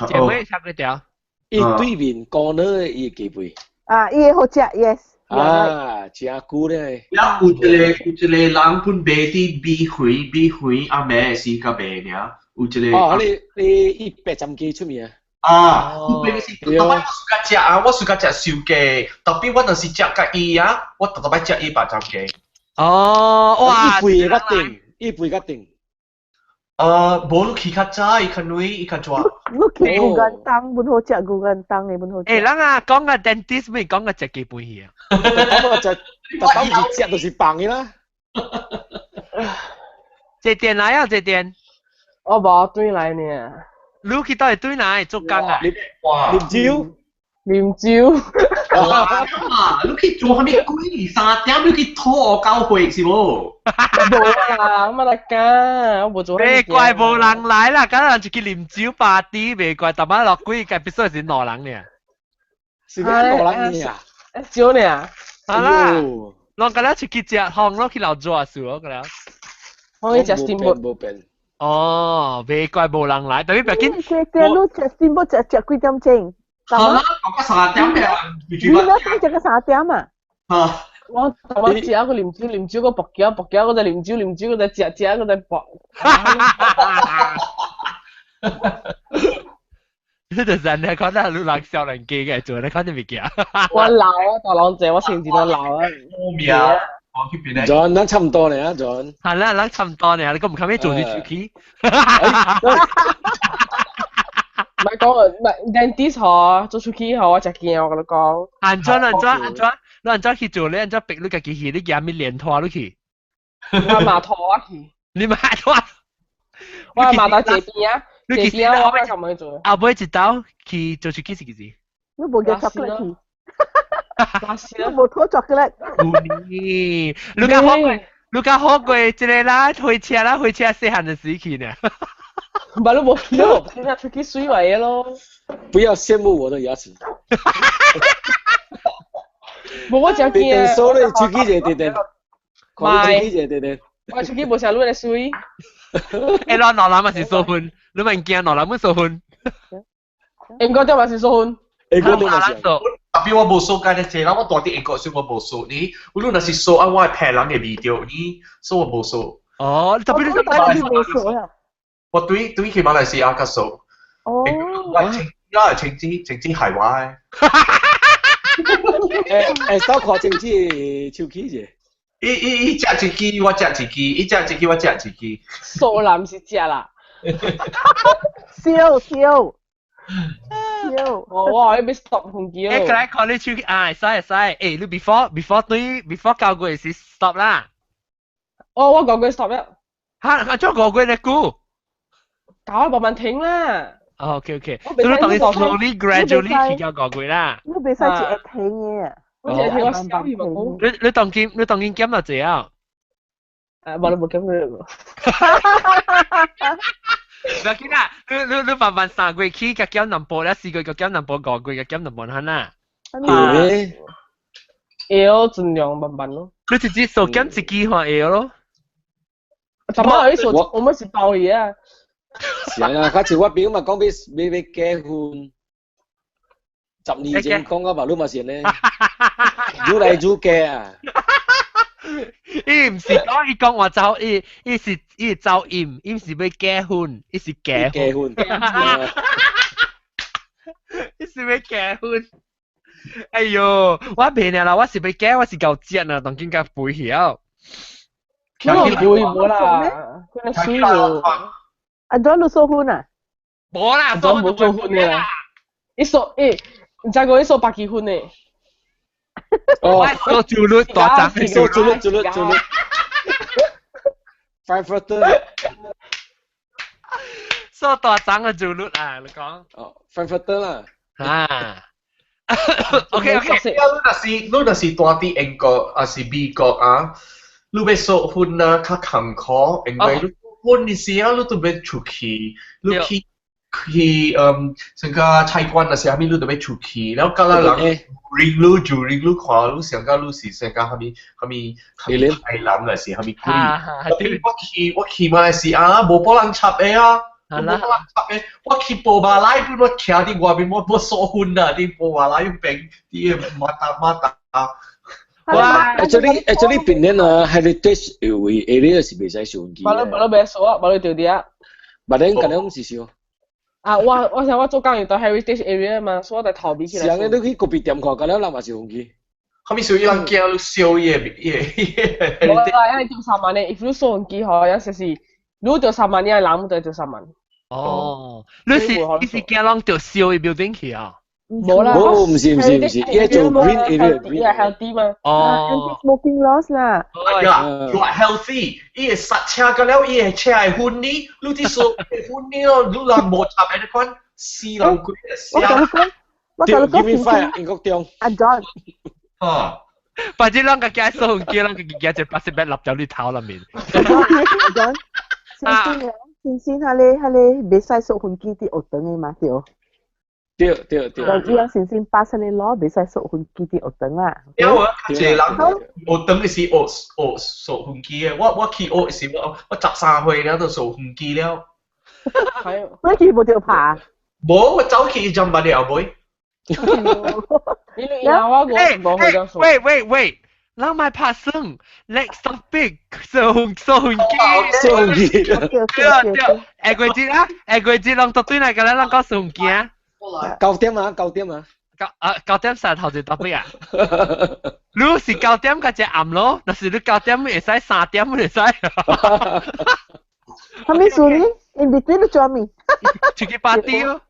姐妹拆幾條？伊對面講呢伊雞背。伊好食 ，yes。真久咧。有一個人本賣啲米粉，阿妹是個賣呢。有一個。你100幾出面啊？我suka 食燒雞，特別我就是食甲伊啊，我特別食伊800幾。哇！伊背個定。冇你去較早，伊較耐，伊較抓。你去古根當，本好食古根當嘅本好食。人啊，講個 dentist 咪講個食雞背去啊。我就特登唔食就是棒嘅啦。這店來啊，這店。我冇對來呢。你去到底對來做工啊？念招。你去做下咩鬼3點？你去拖我交會是冇？冇啦，乜得㗎？我冇做。別怪冇人來啦，梗係就叫念招party，別怪特晚落幾個 episode 是攞人呢？是攞人呢啊？招呢？係啦，攞個咧出去食，行攞去樓做數咯，個咧。我去食 steamboat。冇變。別怪冇人來，特別別緊。食steamboat 食幾點鐘？好啦，講個3點嘅。你咩食個3點啊？我同我食一個念招個薄膠嗰隻念招嗰隻隻嗰隻薄。你就真係覺得你冷笑人機嘅，做你睇啲咩嘅？我鬧啊，大郎姐，我成日都鬧啊。咩啊？John， 咱差唔多咧啊 ，John。係啦，咱差唔多咧，你咁唔近咩做啲主機？唔係講唔係 dentist 嗬，做出去嗬，我就見我同你講。安裝去做咧，安裝逼你自己去，你驚咩連拖你去？我麻拖啊去。你麻拖？我麻到這邊啊，這邊啊，我咁樣做。後尾一刀去做出去是幾時？你冇嘅 chocolate 去。你冇拖 chocolate。你講好過一個啦，回車細漢的時期呢。唔係你冇見啊，出去水位咯。不要羨慕我的牙齒。冇我就見啊。所以出去就點。唔我出去冇成攞嚟水。你攞羅蘭咪是數分，你咪驚羅蘭咪數分。英國就咪是數分。英國都咪是。特別我冇數緊嘅啫，我多啲英國書我冇數你，我如果是數啊，我係平人嘅 video 呢，所以我冇數。特別你冇數啊。我對去馬來西亞嘅數。我係政治係話。收學政治超級啫。伊食一支，我食一支；伊食一支，我食一支。數啦，唔是食啦。笑。哇！你俾 stop 紅叫。佢嚟講你超級使。你 before 教過是 stop 啦。我講句 stop 一。我做過句你估。搞慢慢停啦。OK。咁你當你 slowly gradually 去教過句啦。你俾晒住聽嘅。我淨係聽我笑而冇。你當見減咗幾啊？冇你冇咁樣。唔要緊啦，你慢慢3個月起個減number啦，4個月個減number，5個月個減number係啦。係。要盡量慢慢咯。你直接數減自己話要咯。怎麼有啲數我們是包嘢啊？是啊，嗰次我表嘛講俾結婚，10年前講嘅嘛，你嘛是呢？煮嚟煮嘅啊！伊唔是講伊講話走，伊是走音，伊唔是要結婚，伊是結婚。伊是要結婚。哎呦，我變啦，我是要結，我是夠節啊，當今個背曉。佢冇啦，佢係水喎。阿 John 都收婚啊？冇啦，冇做婚嘅啦。你說你再講你說白結婚呢？哦，做住率大張，做住率。Frankfurter， 做大張嘅住率啊，你講。哦 ，Frankfurter 啦。啊。OK， 你若是大啲英國還是美國啊？你要結婚啊，較坎坷，因為你婚嘅時候你都要出去，你去成個菜館啊，啥物你都要出去，然後嗰個人ring 你看你想到你是成個啥物海南啊，是啥物鬼？我去馬來西亞冇幫人插嘅啊！我去波馬拉，我徛喺外面，我鎖婚啊！啲波馬拉要病，啲馬達。哇 ！actually 邊年啊 ，heritage area 是未使上機。冇俾鎖，冇掉啲。冇你咁樣是少。啊！我想我做工業到 heritage area 嘛，所以我哋逃避起來。是啊，你去個別店看，咁樣諗下是上機。後面屬於人驚你燒嘢。冇啦，因為掉3萬咧，if you 上機可有時是，如果掉3萬，你係攬唔到掉3萬。哦，你是驚人掉燒嘅 building 去啊？冇啦，冇唔是，依家做 green area，green healthy 嘛。哦 ，anti-smoking laws 啦。you are healthy，伊係剎車㗎了，伊係車係婚禮，你啲數係婚禮咯，你人無插喺度講死人鬼啊！我同你講，英國中。阿 John。啊！或者人個家數唔見，人個家就80立咗你頭裏面。先下你未使數婚機啲學等嘅嘛對。對。依家先8你攞，未使數婚機啲學等啦。因為一個人學等嘅是學數婚機嘅，我去學嘅時候，我13歲了都數婚機了。係。你去冇條爬？冇，我走去就問你後尾。喂，人咪拍生 ，next topic 數婚機。對，下個節啦，下個節人到對嚟嘅咧，人講數婚機啊。9點啊，9點曬頭就 topic 啊。你是9點嗰隻暗咯，但是你9點會使3點會使。係咪數呢 ？In between 你做咩？出去 party 咯。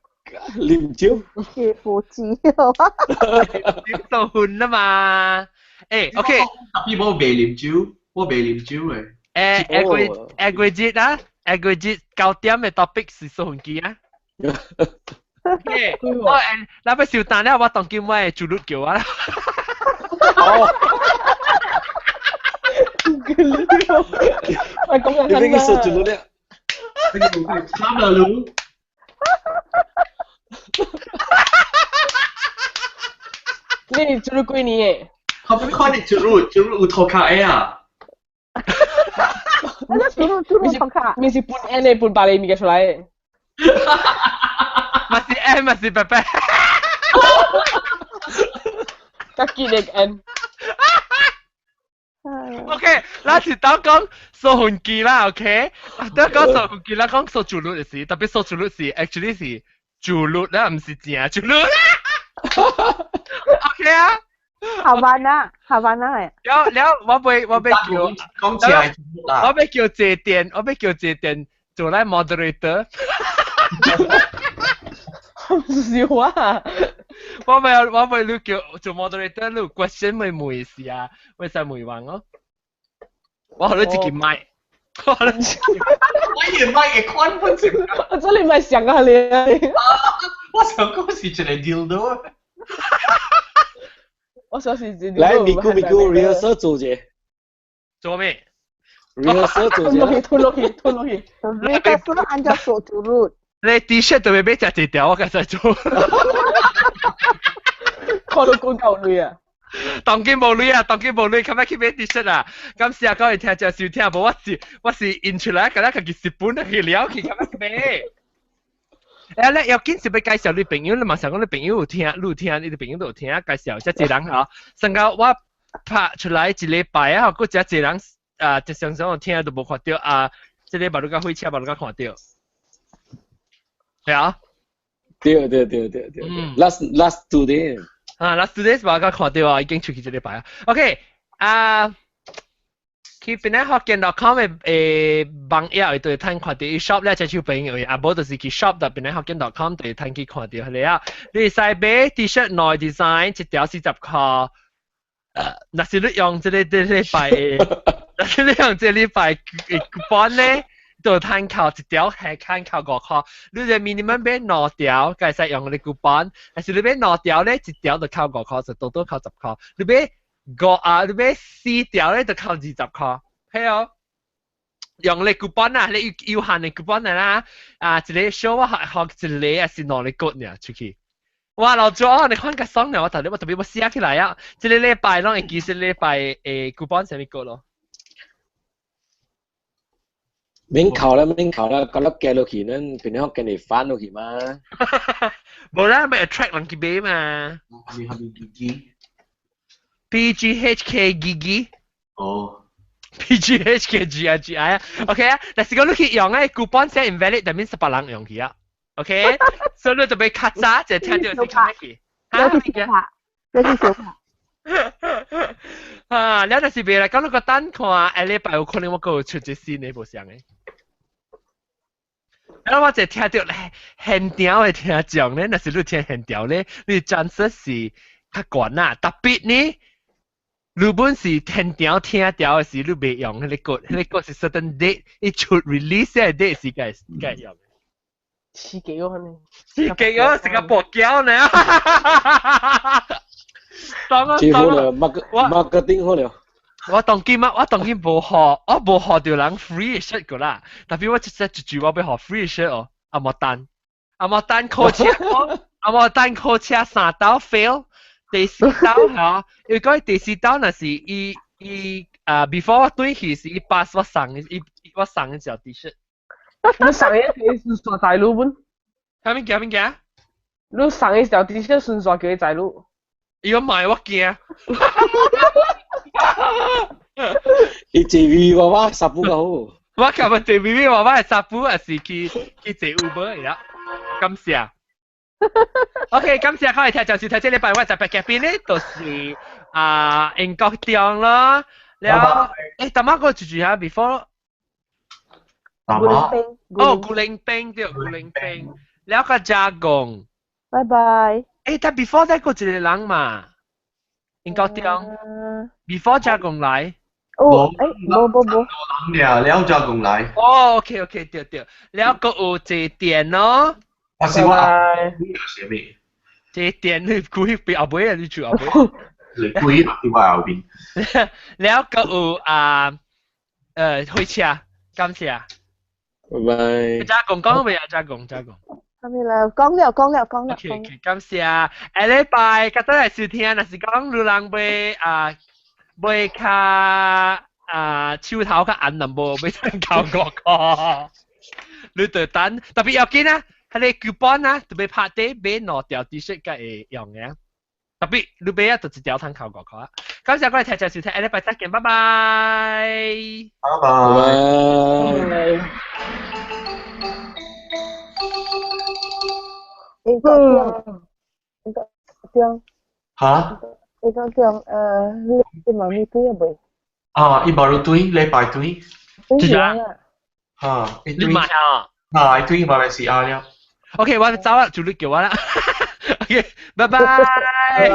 啉酒。火雞。數婚啊嘛。誒 ，OK。我未啉酒嘅。下個節啊，下個節9點嘅 topic 是數婚機啊。我那邊小蛋咧，我當叫咩做律叫啊？我講緊你邊個說做律咧？三個路。你做律幾年嘅？後邊看你做律有頭卡啊！做律頭卡。你是半 N 嘅半8厘米嘅出嚟。咪是 N 咪是伯伯，得幾力 N。OK，嗱，是當講數婚機啦 ，OK， 當講數婚機啦，講數做律嘅事，特別數做律是 actually 是做律啦，唔是正做律。OK 啊？好玩啊係。แล้ว我被叫，講正係做律啦。我被叫謝電做嚟 moderator。笑啊！我咪你叫做 moderator，你 question 咪問事啊，為啥問話咯？我學你自己麥，我原麥嘅寬本性。我真係唔係想啊你啊！我想講是一個dildo。我想是來咪咕 rehearsal 做啫，做咩 ？rehearsal 做啫。吞落去。rehearsal按照手指路。你 T-shirt 都未俾只字條，我其實做。看到講夠累啊！當見無女啊，當見無女，咁樣去買 T-shirt 啊！咁時啊，講嚟聽就少聽，無我是印出來，咁樣佢日本啊去了去咁樣去買。咧有件事要介紹你朋友，你馬上講你朋友有聽，你啲朋友都有聽，介紹即係人嚇。甚至我拍出來一禮拜啊，嗰隻人就常常有聽都冇看到啊，即係禮拜都架火車，冇都架看到。係啊。對。last 2 days。last 2 days 冇架看到啊，已經出去一禮拜啊。OK，去Penang Hokkien.com 嘅網頁會對睇看到伊 shop 咧，就係朋友啊，無就是去 shop.Penang Hokkien.com 對睇去看到佢啊。你使買 T-shirt 內 design 一條40塊，若是你用這個禮拜若是你用這禮拜coupon咧，就攤扣一條係攤扣5塊。你就 minimum 買2條，計使用你 coupon。但是你買2條咧，一條就扣5塊，就多扣10塊。你買你買4條咧就扣20塊，係哦。用你 coupon 啊，你要限你 coupon 啦，一個 show 我學一個是攞你骨呢出去。哇，老咗你看個爽呢，我特別要寫起來啊！一個禮拜咯，其實禮拜coupon 上面骨咯。免扣啦，咁落寄落去，咱平常跟你翻落去嘛。冇啦，咪 attract 人去買嘛。PGHK 基哦 PGHK GI 啊 ，OK 啊，但是講你去用咧 coupon 寫 invalid，但係18人用佢啊 ，OK， 所以你就俾卡渣，就聽到是咁樣嘅。有啲小拍。啊，了就是別啦，咁你個單看下禮拜有可能我個出隻新嘅無相嘅。然後我就聽到咧，現調嘅聽講咧，那是你聽現調咧，你chances是較懸啊，特別呢。日本是天條聽條嘅時，你未用嗰個是 certain date， it should release 嘅 date 是該用。刺激我呢？刺激我成個薄膠呢？最好了，marketing好了。我當今冇學條人 free shirt 個啦，特別我即係一句我要學 free shirt 哦，阿莫單 call 車3刀 fail。第4刀嚇，如果第4刀那是before 我對佢是pass 我送嘅條 T-shirt。你送嘅係順大路本？邊件？你送嘅條 T-shirt 順順叫佢大路。如果賣我驚。你做 V 娃娃十步個好。我琴日做 V 娃娃係10步，還是去做 Uber 嚟啦？感謝。OK， 今次開嚟聽就是睇這禮拜我特別嘅邊咧，就是英國Tiong咯。แล้วตามมาก็จู่ๆฮะ before กุลิงเป้งเดี๋ยวกุลิงเป้งแล้วก็Jagung拜拜。แต่ before ได้ก็จะเรื่องมา英國Tiong before Jagung嚟冇。แล้วJagung嚟。OK， เดี๋ยวแล้วก็เจเตียนเนาะ我是我寫咩？這店你故意俾後尾啊！你住後尾，你故意喺我後邊。แล้วก็開車，感謝。拜拜。講未啊？Jagung。係咪啦？講了。OK， 感謝。下禮拜今日係收聽，若是講有人買較手頭較硬淡薄，買成交5個，你就等特別要緊啊！係你 coupon 啊，特別拍啲俾攞條 T-shirt 嘅會用嘅，特別你俾就一條攤扣5個啊！咁就過嚟聽就收聽，下禮拜再見，拜拜。英國Tiong。嚇？英國Tiong，你媽咪對啊未？伊baru對，禮拜對。對啦。你買啊？對，馬來西亞了。OK， 我走啦，就你叫我啦。OK， 拜拜。拜拜。